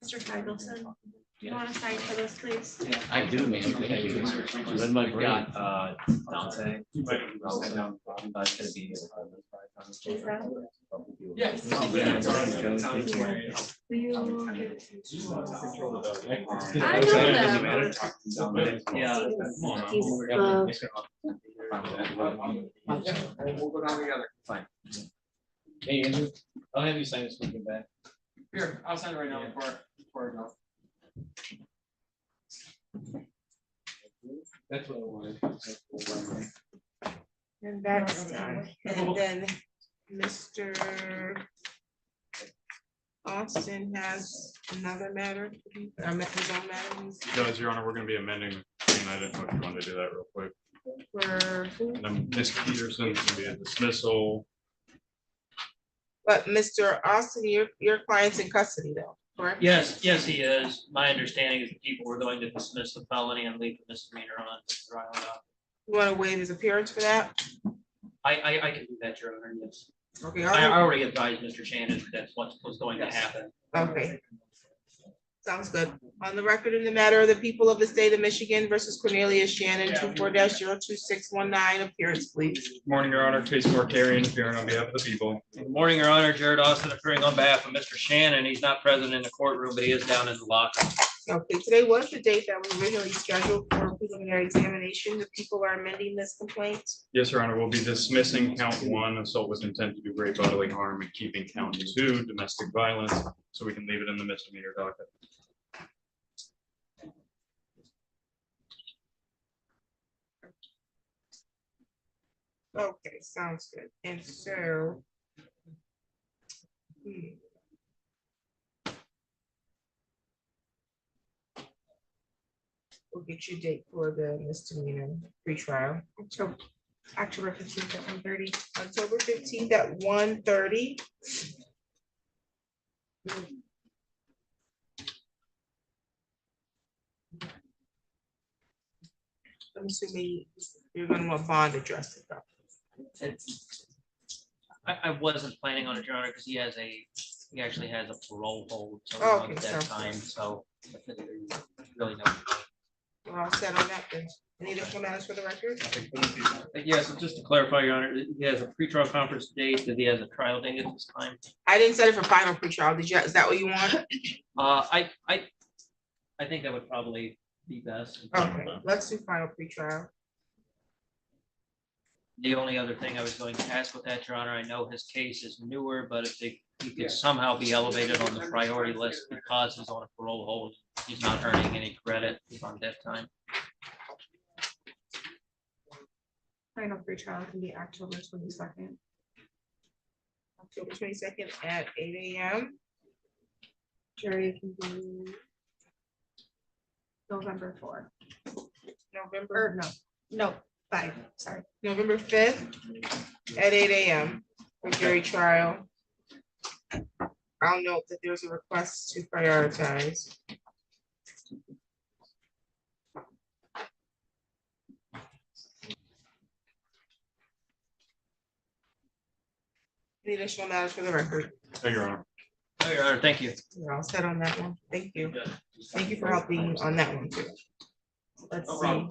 Mr. Feigelson, do you want to sign for this, please? I do, man. Thank you. Read my brain. Dante. That's gonna be. Yes. No, Will you? I know that. Yeah. We'll go down together. Fine. Hey, Andrew, I'll have you sign this one back. Here, I'll sign it right now before I go. That's what I wanted. And that's done. And then Mr. Austin has another matter. His own matter. Guys, Your Honor, we're gonna be amending, and I didn't know if you wanted to do that real quick. For who? And then Ms. Peterson's gonna be a dismissal. But Mr. Austin, your client's in custody though, correct? Yes, he is. My understanding is the people were going to dismiss the felony and leave the misdemeanor on trial now. You want to waive his appearance for that? I can do that, Your Honor, yes. Okay. I already advised Mr. Shannon that's what was going to happen. Okay. Sounds good. On the record in the matter of the people of the state of Michigan versus Cornelius Shannon, 24-02619, appearance, please. Morning, Your Honor. Case Markarian appearing on behalf of the people. Good morning, Your Honor. Jared Austin appearing on behalf of Mr. Shannon. He's not present in the courtroom, but he is down in the locker. Okay, today was the date that was originally scheduled for preliminary examination. The people are amending this complaint. Yes, Your Honor. We'll be dismissing count 1, assault with intent to do great bodily harm, and keeping count 2, domestic violence, so we can leave it in the misdemeanor docket. Okay, sounds good. And so. We'll get you a date for the misdemeanor pretrial. October 15th at 1:30. October 15th at 1:30. I'm assuming you're gonna want bond addressed though. I wasn't planning on it, Your Honor, because he actually has a parole hold. So Oh, at okay, that sounds time, so really no. We're all set on that then. Any additional matters for the record? Yes, and just to clarify, Your Honor, he has a pretrial conference date, that he has a trial date at this time. I didn't set it for final pretrial. Did you, is that what you want? I think that would probably be best. Okay, let's do final pretrial. The only other thing I was going to ask with that, Your Honor, I know his case is newer, but if he could somehow be elevated on the priority list because he's on a parole hold, he's not earning any credit, he's on death time. Final pretrial can be October 22nd. October 22nd at 8 a.m. Jury can be November 4th. November, Or no, 5, sorry. November 5th at 8 a.m. for jury trial. I'll note that there's a request to prioritize. Any additional matters for the record? Thank you, Your Honor. Oh, Your Honor, thank you. We're all set on that one. Thank you. Thank you for helping on that one too. Let's see.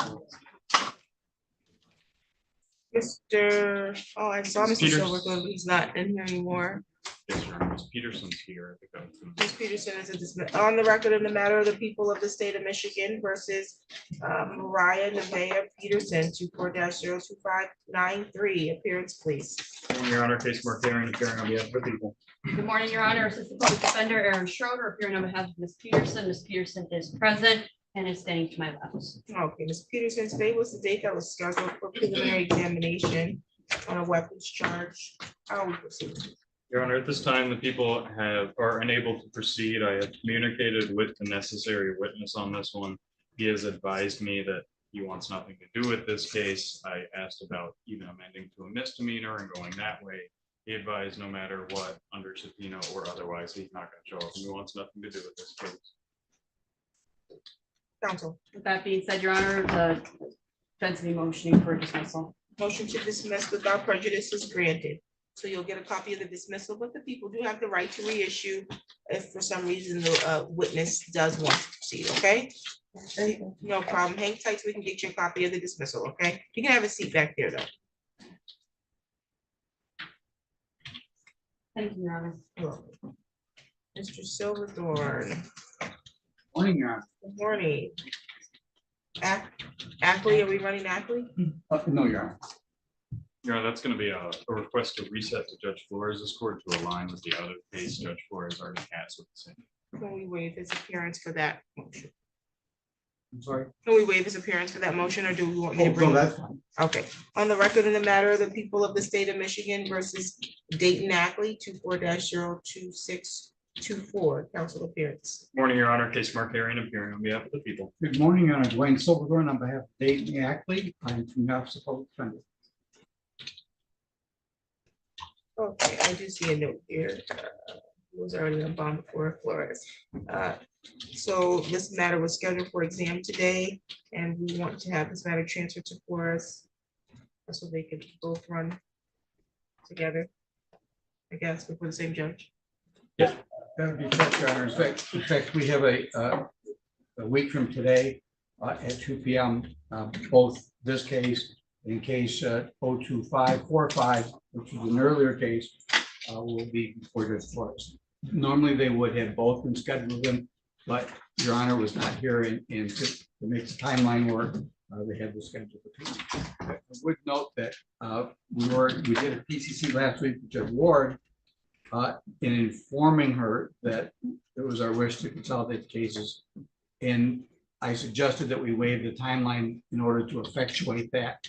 Mr. Oh, I saw Mr. Peters. Silverthorne, but he's not in here anymore. Yes, Your Honor. Ms. Peterson's here. I think Ms. Peterson is a dismiss on the record in the matter of the people of the state of Michigan versus Mariah Nevaeh Peterson, 24-02593. Appearance, please. Your Honor, case marked hearing appearing on behalf of the people. Good morning, Your Honor. Assistant Public Defender Aaron Schroeder appearing on behalf of Ms. Peterson. Ms. Peterson is present and is standing to my left. Okay, Ms. Peterson, today was the date that was scheduled for preliminary examination on a weapons charge. How are we proceeding? Your Honor, at this time, the people are unable to proceed. I have communicated with the necessary witness on this one. He has advised me that he wants nothing to do with this case. I asked about even amending to a misdemeanor and going that way. He advised no matter what, under subpoena or otherwise, he's not going to show up. He wants nothing to do with this case. Counsel. With that being said, Your Honor, the defense will be motioning for dismissal. Motion to dismiss without prejudice is granted. So you'll get a copy of the dismissal, but the people do have the right to reissue if for some reason the witness does want to proceed, okay? No problem. Hang tight so we can get you a copy of the dismissal, okay? You can have a seat back there though. Thank you, Your Honor. Mr. Silverthorne. Morning, Your Honor. Good morning. Ackley, are we running Ackley? No, Your Honor. Your Honor, that's going to be a request to reset to Judge Flores' court to align with the other case Judge Flores already has with the same. Can we waive his appearance for that motion? I'm sorry. Can we waive his appearance for that motion, or do we want me to Oh, bring? no, that's fine. Okay, on the record in the matter of the people of the state of Michigan versus Dayton Ackley, 24-02624, council appearance. Morning, Your Honor. Case marked hearing appearing on behalf of the people. Good morning, Your Honor. Dwayne Silverthorne on behalf of Dayton Ackley. I'm from the Office of Public Defender. Okay, I do see a note here. It was already on bond before Flores. So this matter was scheduled for exam today, and we want to have this matter transferred to Flores so they could both run together, I guess, before the same judge. Yes, that would be correct, Your Honor. In fact, we have a week from today at 2 p.m. Both this case and case 02545, which is an earlier case, will be before Judge Flores. Normally, they would have both been scheduled them, but Your Honor was not here and to make the timeline work, they had the schedule. I would note that we did a PCC last week with Judge Ward in informing her that it was our wish to consolidate cases. And I suggested that we waive the timeline in order to effectuate that.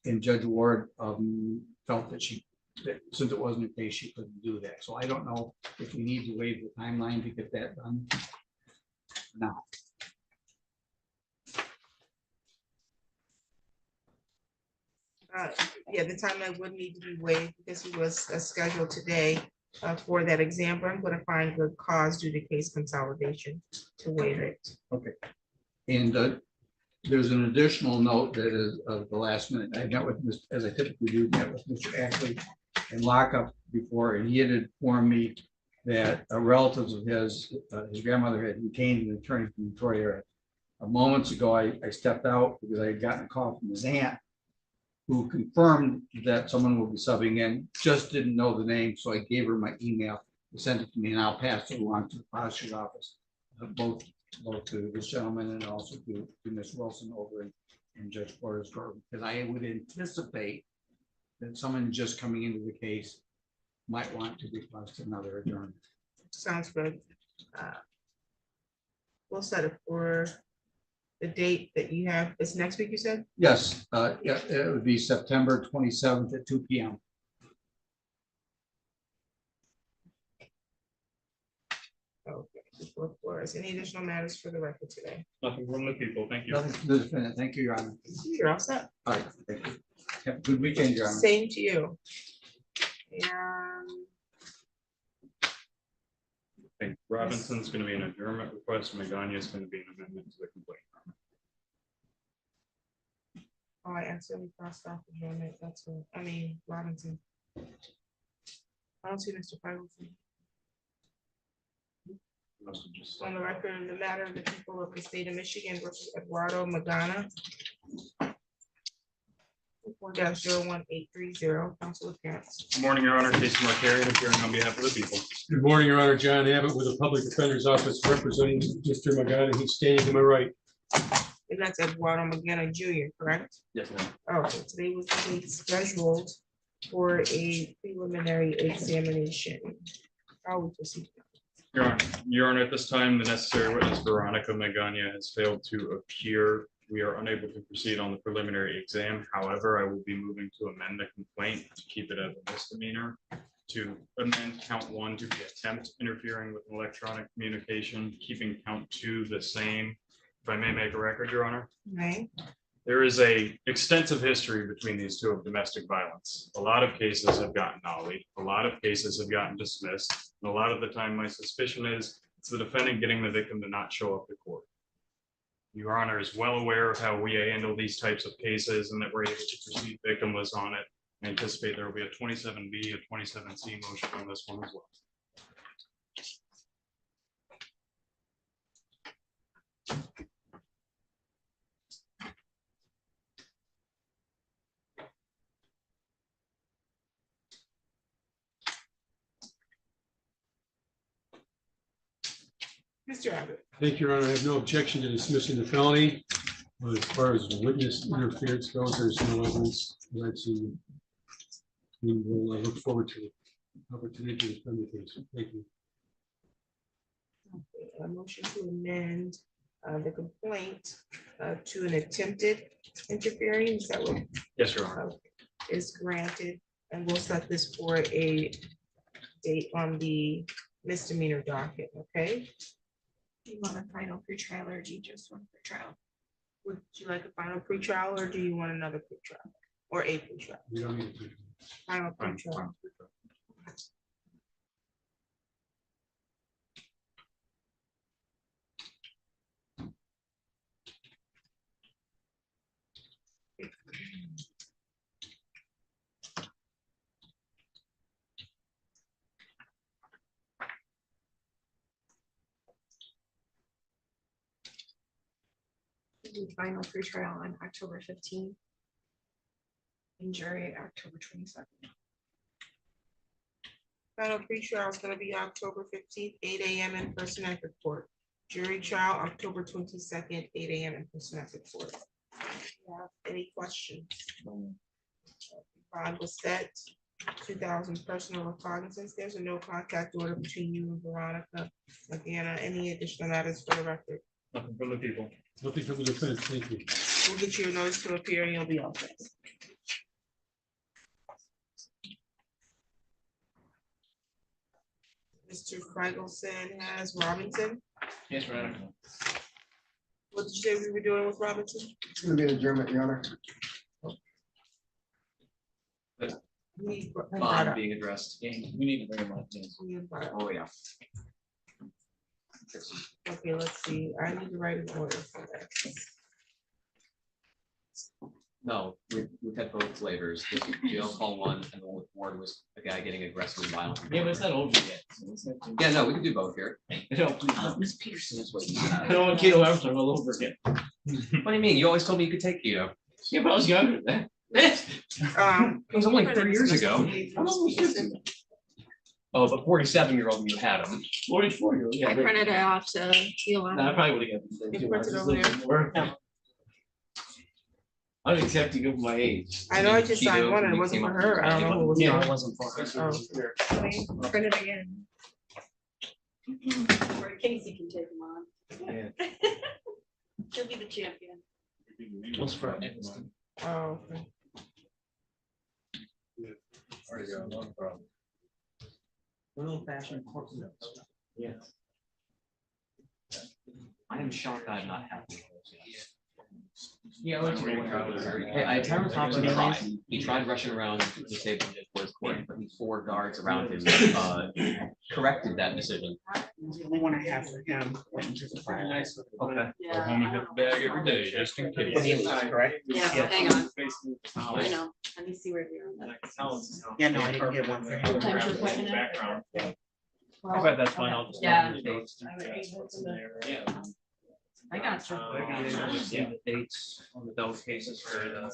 And Judge Ward felt that since it wasn't a case, she couldn't do that. So I don't know if we need to waive the timeline to get that done now. Yeah, the timeline would need to be waived because he was scheduled today for that exam, but I'm going to find the cause due to case consolidation to waive it. Okay. And there's an additional note that is of the last minute. I met with as I typically do, met with Mr. Ackley in lockup before, and he had informed me that relatives of his grandmother had retained an attorney from the Detroit area. Moments ago, I stepped out because I had gotten a call from his aunt who confirmed that someone will be subbing in, just didn't know the name, so I gave her my email, sent it to me, and I'll pass it along to the prosecutor's office. Both both to this gentleman and also to Ms. Wilson over in Judge Porter's court, because I would anticipate that someone just coming into the case might want to request another adjournment. Sounds good. We'll set it for the date that you have. It's next week, you said? Yes, yeah, it would be September 27th at 2 p.m. Okay. Before Flores. Any additional matters for the record today? Nothing from the people. Thank you. Nothing from the defendant. Thank you, Your Honor. You're all set. All right, thank you. Have a good weekend, Your Honor. Same to you. And I think Robinson's going to be an adjournment request. Magana is going to be an amendment to the complaint. oh, I accidentally crossed off adjournment. That's what I mean, Robinson. I don't see Mr. Piloson. On the record of the matter of the people of the state of Michigan versus Eduardo Magana. 4-01830, council appearance. Good morning, Your Honor. Casey Markarian, appearing on behalf of the people. Good morning, Your Honor. John Abbott with the Public Defender's Office representing Mr. Magana. He's standing to my right. And that's Eduardo Magana Jr., correct? Yes, ma'am. Oh, so today was the date scheduled for a preliminary examination. How we proceed? Your Honor, at this time, the necessary witness Veronica Magana has failed to appear. We are unable to proceed on the preliminary exam. However, I will be moving to amend the complaint to keep it as a misdemeanor, to amend count 1 to the attempt interfering with electronic communication, keeping count 2 the same. If I may make a record, Your Honor. Right. There is a extensive history between these two of domestic violence. A lot of cases have gotten nollied. A lot of cases have gotten dismissed. And a lot of the time, my suspicion is it's the defendant getting the victim to not show up to court. Your Honor is well aware of how we handle these types of cases and that we're able to proceed victimless on it. I anticipate there will be a 27B, a 27C motion on this one as well. Mr. Abbott. Thank you, Your Honor. I have no objection to dismissing the felony. As far as witness interference goes, there's no evidence that I've seen. We will look forward to the opportunity to defend the case. Thank you. A motion to amend the complaint to an attempted interference. Is that what Yes, Your Honor. is granted? And we'll set this for a date on the misdemeanor docket, okay? Do you want a final pretrial or do you just want pretrial? Would you like a final pretrial or do you want another pretrial or a pretrial? We don't need to. Final pretrial. Final pretrial on October 15th. And jury October 22nd. Final pretrial is going to be October 15th, 8 a.m. in person at the court. Jury trial, October 22nd, 8 a.m. in person at the court. Any questions? Bond was set, 2,000 personal recognizance. There's a no contact order between you and Veronica Magana. Any additional matters for the record? Nothing from the people. Nothing from the defense. Thank you. We'll get you a notice to appear and you'll be all set. Mr. Frigelson has Robinson. Yes, Your Honor. What did you say we were doing with Robinson? It's gonna be an adjournment, Your Honor. Bond being addressed. Yeah, we need to bring him up. Yes. Oh, yeah. Okay, let's see. I need to write an order for that. No, we've had both flavors. This was jail call 1 and the one with Ward was a guy getting aggressively violent. Yeah, but it's not over yet. Yeah, no, we can do both here. No, please. Miss Peterson is waiting. I don't want keto Armstrong all over again. What do you mean? You always told me you could take keto. Yeah, but I was younger than that. It was only 3 years ago. Oh, but 47-year-old, you had them. 44-year-old, yeah. I printed it off to you. No, I probably would have given. You printed over there. Unaccepting of my age. I know I just signed one and it wasn't for her. I don't know who was. Yeah, on. it wasn't for her. Oh. Print it again. Or Casey can take them on. Yeah. She'll be the champion. What's for Evanston? Oh, okay. Little fashioned courtroom. Yes. I am shocked I'm not happy. Yeah, I went to one hour. Hey, I Terrence Thompson tried. He tried rushing around to save him for his court, but the 4 guards around him corrected that decision. The only one I have for him. Okay. Yeah. Home and hit the bag every day, just in case. When he leaves, correct? Yeah, hang on. I know. Let me see where we are on that. Yeah, no, I didn't get one for him. Sometimes you're pointing at- Background. Okay, that's fine. I'll just. Yeah. Yeah. I got you. Yeah, the dates on the Bell cases for the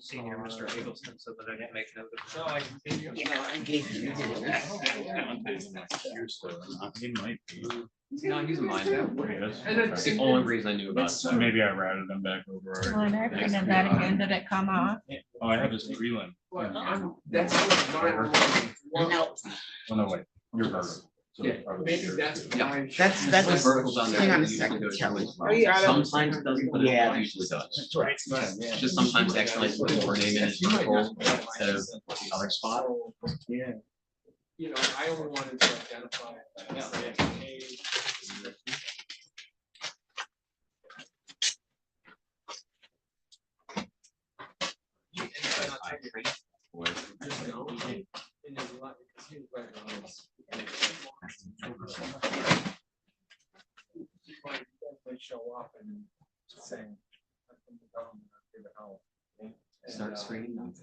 senior Mr. Eggleston, so that I can make note of. No, I can. You know, I gave you. He might be. No, he's a minor. Yes. That's the only reason I knew about it. Maybe I routed them back over. already. I printed that again. Did it come off? Oh, I have his prelim. That's. Oh, no, wait, you're perfect. So Yeah. probably yours. That's, My verticals on there. hang on a usually second, goes Kelly. really well. Are you out of- Sometimes it doesn't, but it usually does. Right. Just sometimes accidentally putting her name in as vertical instead of the other spot. Yeah. You know, I only wanted to identify. Show up and saying. Start screening them.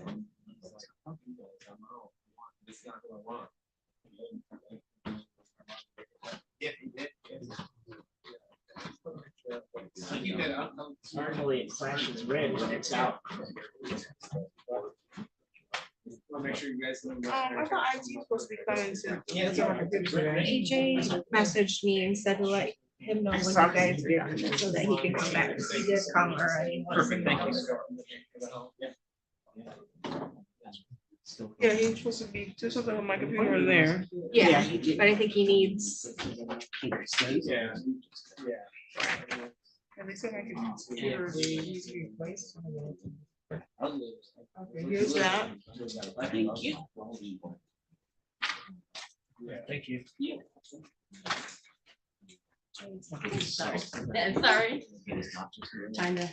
It's not gonna run. Normally it flashes red when it's out. I'll make sure you guys know. I thought IT was supposed to be coming to. Yeah, it's on my computer. AJ messaged me and said to let him know when you guys are done, so that he can come back. He did come already. Perfect, thank you. Yeah, he's supposed to be, do something with my computer in there. Yeah, he did. but I think he needs. Yeah. And they said my computer needs to be replaced. Okay, here's that. Thank you. Thank you. Sorry. Yeah, sorry. Trying to.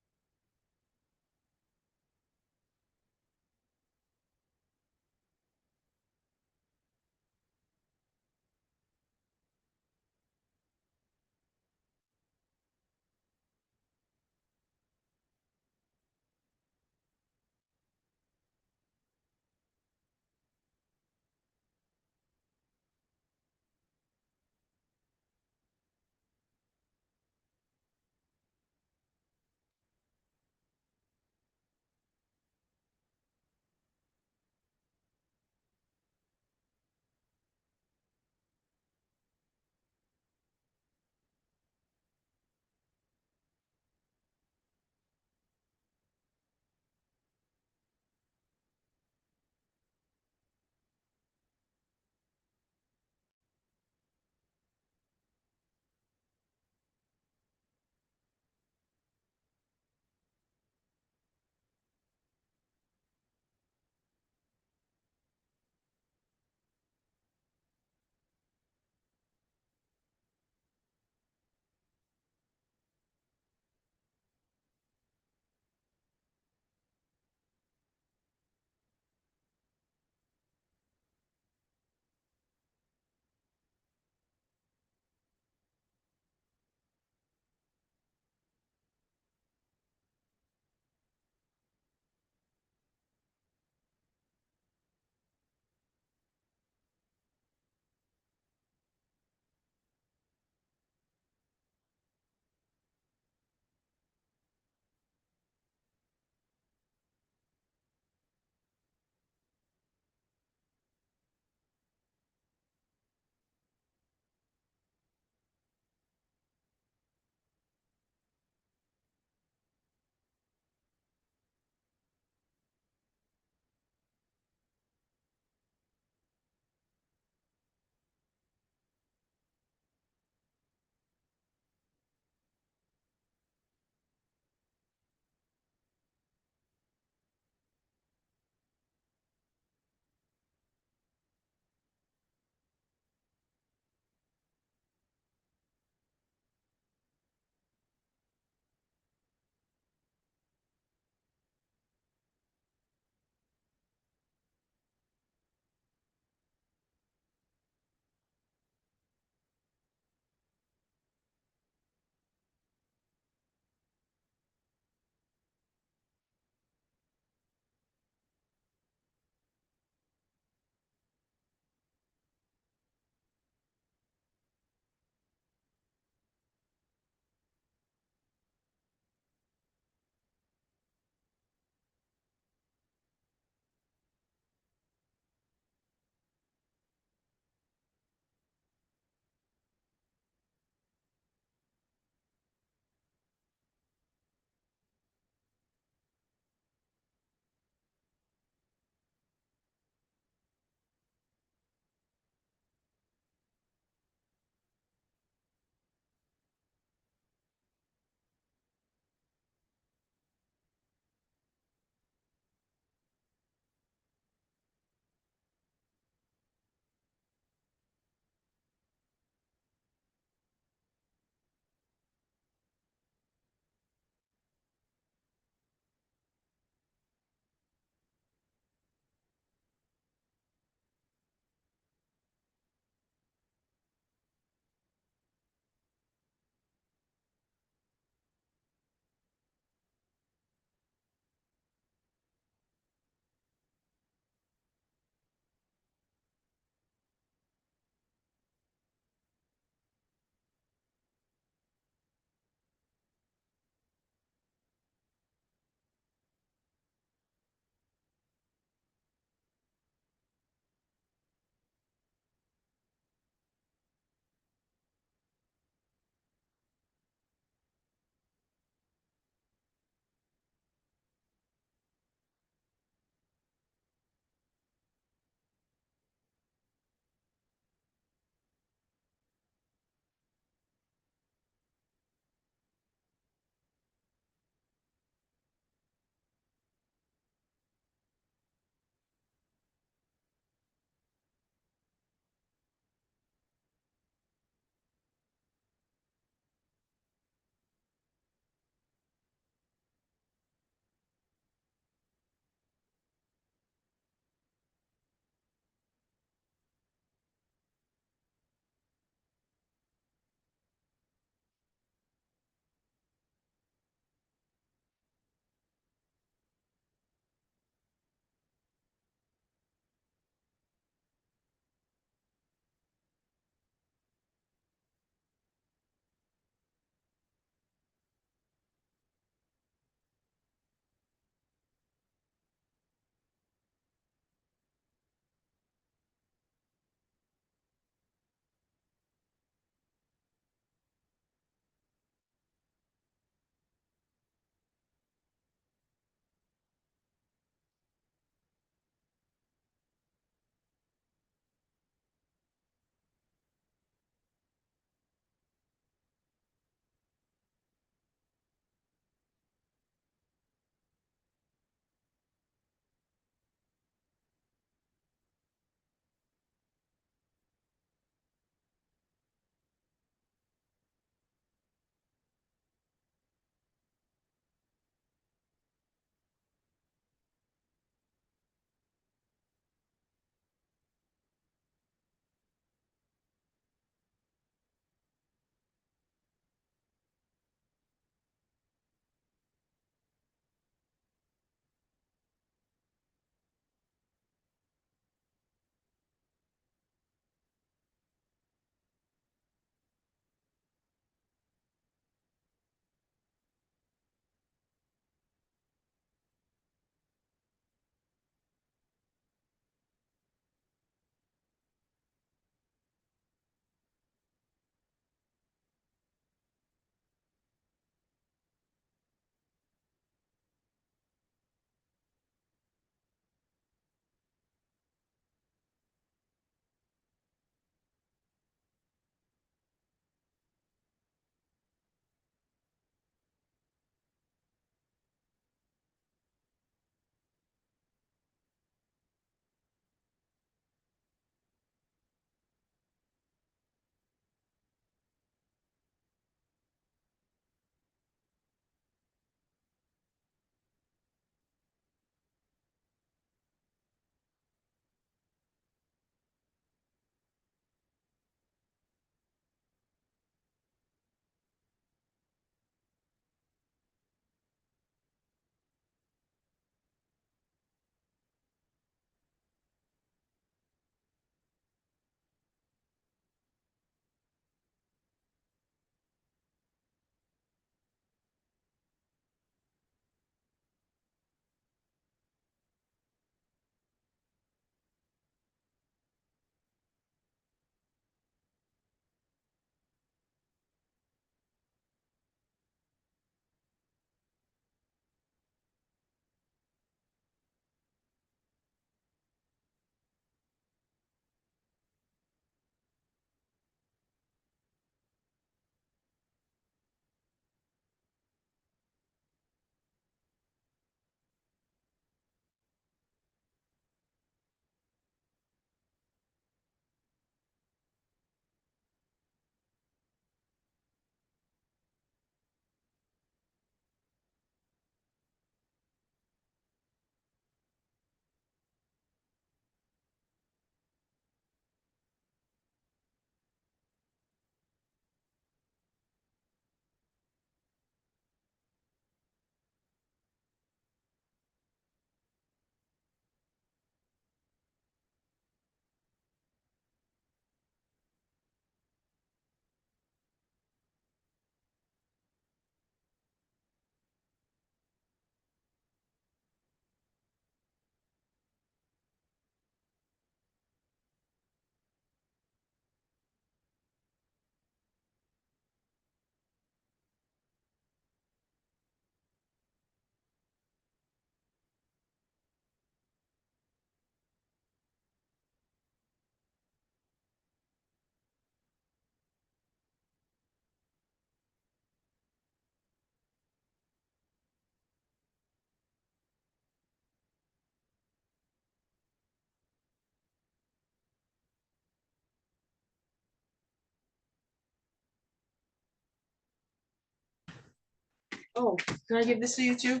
Oh, can I give this to you too?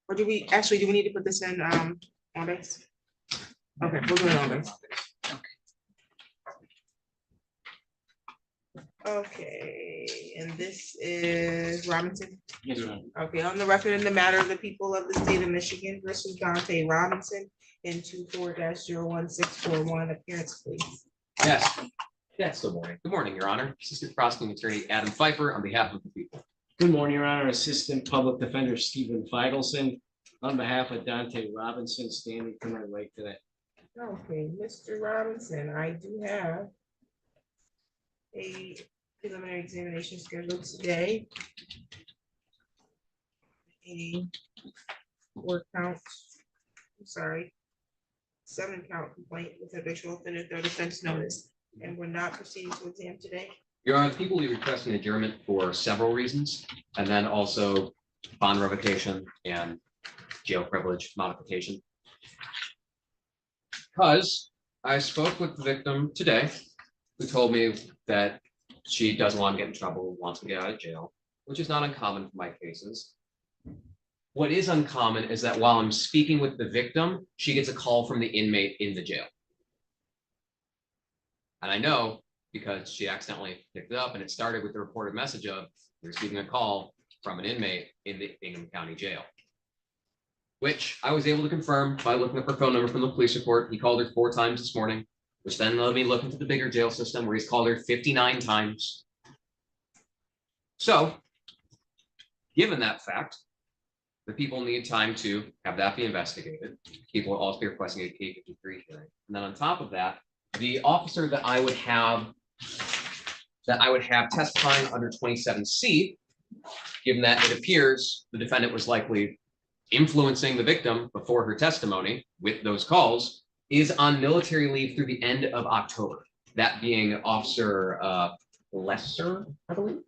Or do we need to put this in, on this? Okay, we'll do it on this. Okay, and this is Robinson. Yes, Your Honor. Okay, on the record in the matter of the people of the state of Michigan versus Dante Robinson in 24-01641, appearance, please. Yes. Yes, good morning. Good morning, Your Honor. Assistant Prosecuting Attorney Adam Pfeiffer on behalf of the people. Good morning, Your Honor. Assistant Public Defender Stephen Feigelson, on behalf of Dante Robinson, standing to my right today. Okay, Mr. Robinson, I do have a preliminary examination scheduled today. A 7-count complaint with habitual offender third offense notice, and we're not proceeding to exam today. Your Honor, the people will be requesting adjournment for several reasons, and then also bond revocation and jail privilege modification. Because I spoke with the victim today, who told me that she doesn't want to get in trouble, wants to get out of jail, which is not uncommon for my cases. What is uncommon is that while I'm speaking with the victim, she gets a call from the inmate in the jail. And I know because she accidentally picked it up, and it started with the reported message of receiving a call from an inmate in the Ingham County Jail, which I was able to confirm by looking up her phone number from the police report. He called her 4 times this morning, which then let me look into the bigger jail system where he's called her 59 times. So, given that fact, the people need time to have that be investigated. People will also be requesting a K-53 hearing. And then on top of that, the officer that I would have testifying under 27C, given that it appears the defendant was likely influencing the victim before her testimony with those calls, is on military leave through the end of October. That being Officer Lesser, I believe.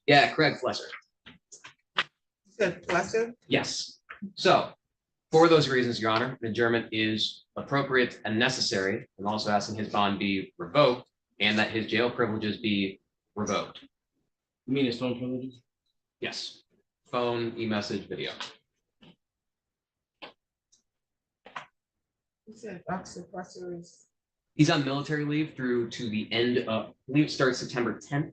Yeah, Craig Lesser. Lesser? Yes. So, for those reasons, Your Honor, adjournment is appropriate and necessary, and also asking his bond be revoked and that his jail privileges be revoked. You mean his phone privileges? Yes. Phone, e-message, video. You said Officer Lesser is. He's on military leave through to the end of, I believe it starts September 10th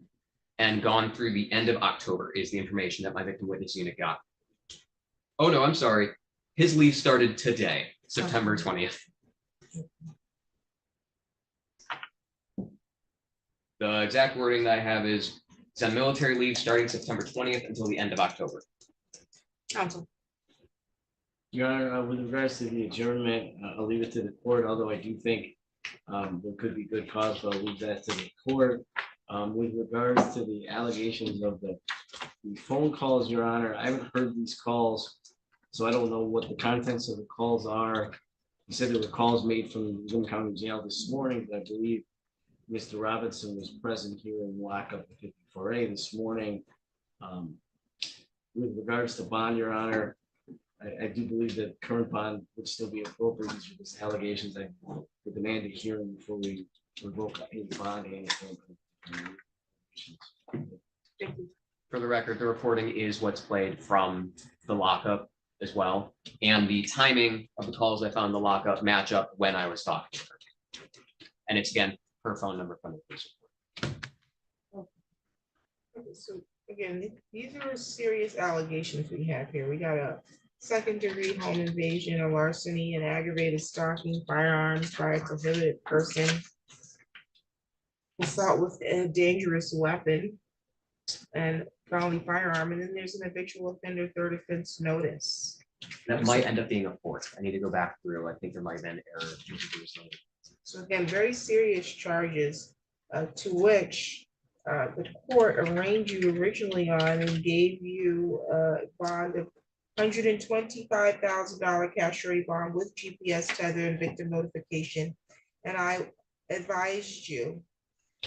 and gone through the end of October is the information that my victim witness unit got. Oh, no, I'm sorry. His leave started today, September 20th. The exact wording that I have is he's on military leave starting September 20th until the end of October. Counsel. Your Honor, with regards to the adjournment, I'll leave it to the court, although I do think there could be good cause, but I'll leave that to the court. With regards to the allegations of the phone calls, Your Honor, I haven't heard these calls, so I don't know what the contents of the calls are. You said there were calls made from the Ingham County Jail this morning, but I believe Mr. Robinson was present here in lockup at 54A this morning. With regards to bond, Your Honor, I do believe that current bond would still be appropriate for these allegations. I would demand a hearing before we revoke any bond. For the record, the recording is what's played from the lockup as well. And the timing of the calls I found in the lockup match up when I was talking to her. And it's again, her phone number from the police report. Okay, so again, these are serious allegations we have here. We got a 2nd-degree home invasion, a larceny, and aggravated stalking, firearms by a prohibited person, assault with a dangerous weapon, and felony firearm, and then there's an habitual offender third offense notice. That might end up being a 4th. I need to go back through. I think there might have been error. So again, very serious charges to which the court arraigned you originally on and gave you a bond of $125,000 cash rate bond with GPS tether and victim notification. And I advised you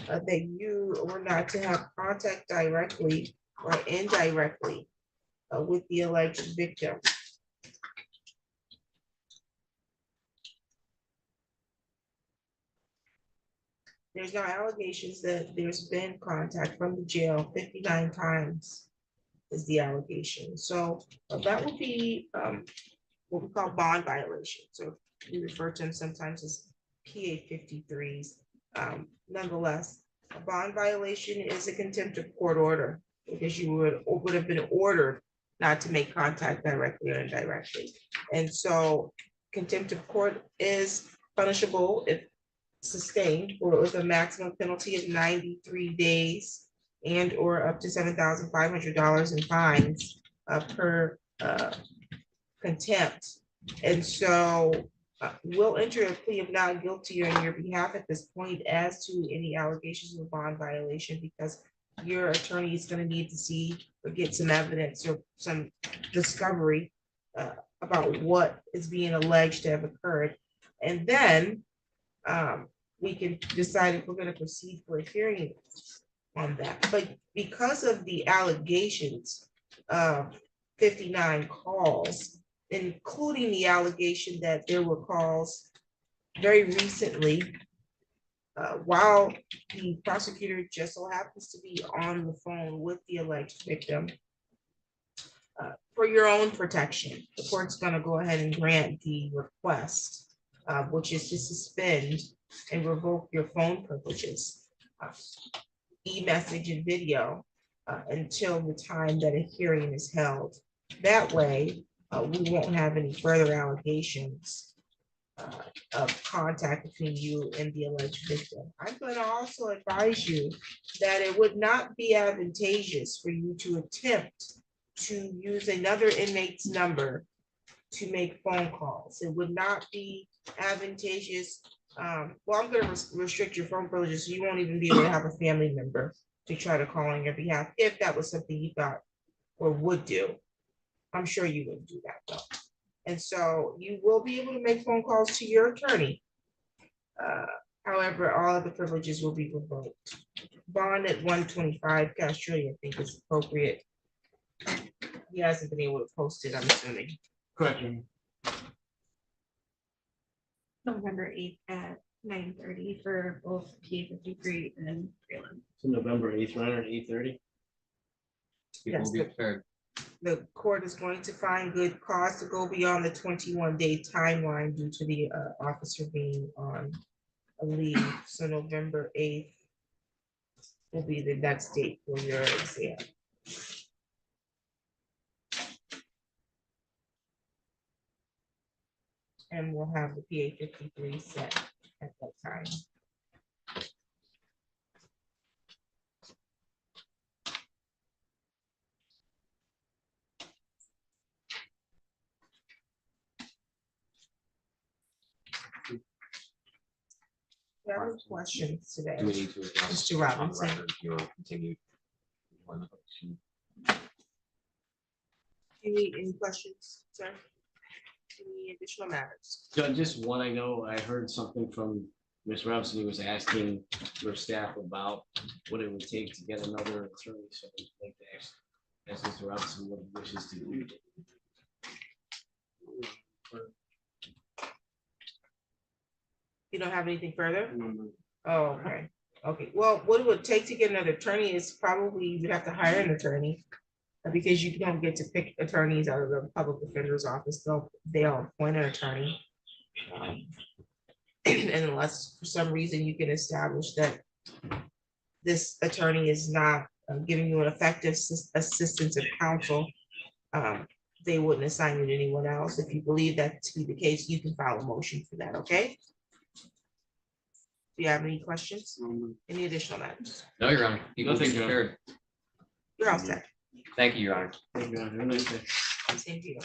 that you were not to have contact directly or indirectly with the alleged victim. There's no allegations that there's been contact from the jail 59 times is the allegation. So that would be what we call bond violation. So we refer to them sometimes as PA 53s. Nonetheless, a bond violation is a contempt of court order because you would have been ordered not to make contact directly or indirectly. And so contempt of court is punishable if sustained or with a maximum penalty of 93 days and or up to $7,500 in fines per contempt. And so we'll enter a plea of not guilty on your behalf at this point as to any allegations of a bond violation, because your attorney is going to need to see or get some evidence or some discovery about what is being alleged to have occurred. And then we can decide if we're going to proceed for a hearing on that. But because of the allegations of 59 calls, including the allegation that there were calls very recently, while the prosecutor just so happens to be on the phone with the alleged victim, for your own protection, the court's going to go ahead and grant the request, which is to suspend and revoke your phone privileges, e-message and video, until the time that a hearing is held. That way, we won't have any further allegations of contact between you and the alleged victim. I'm going to also advise you that it would not be advantageous for you to attempt to use another inmate's number to make phone calls. It would not be advantageous. Well, I'm going to restrict your phone privileges, so you won't even be able to have a family member to try to call on your behalf if that was something you thought or would do. I'm sure you wouldn't do that though. And so you will be able to make phone calls to your attorney. However, all of the privileges will be revoked. Bond at 125 Castro, I think is appropriate. He hasn't been able to post it, I'm assuming. Correct. November 8th at 9:30 for both PA 53 and Freeland. So November 8th, right at 8:30. Yes, the court is going to find good cause to go beyond the 21-day timeline due to the officer being on a leave. So November 8th will be the next date for your exam. And we'll have the PA 53 set at that time. There are questions today. Do we need to address Mr. on Robinson? record your continued employment? Any questions, sir? Any additional matters? So just one, I know I heard something from Ms. Robinson, he was asking your staff about what it would take to get another attorney, so I'd like to ask Mr. Robinson what he wishes to do. You don't have anything further? Oh, okay. Okay, well, what it would take to get another attorney is probably you'd have to hire an attorney, because you don't get to pick attorneys out of the public defender's office. They'll appoint an attorney. And unless for some reason you can establish that this attorney is not giving you an effective assistance of counsel, they wouldn't assign you to anyone else. If you believe that to be the case, you can file a motion for that, okay? Do you have any questions? Any additional matters? No, Your Honor. People Nothing, be Your prepared. You're all set. Thank you, Your Honor. Thank you, Your Honor. Have a nice day. Same to you.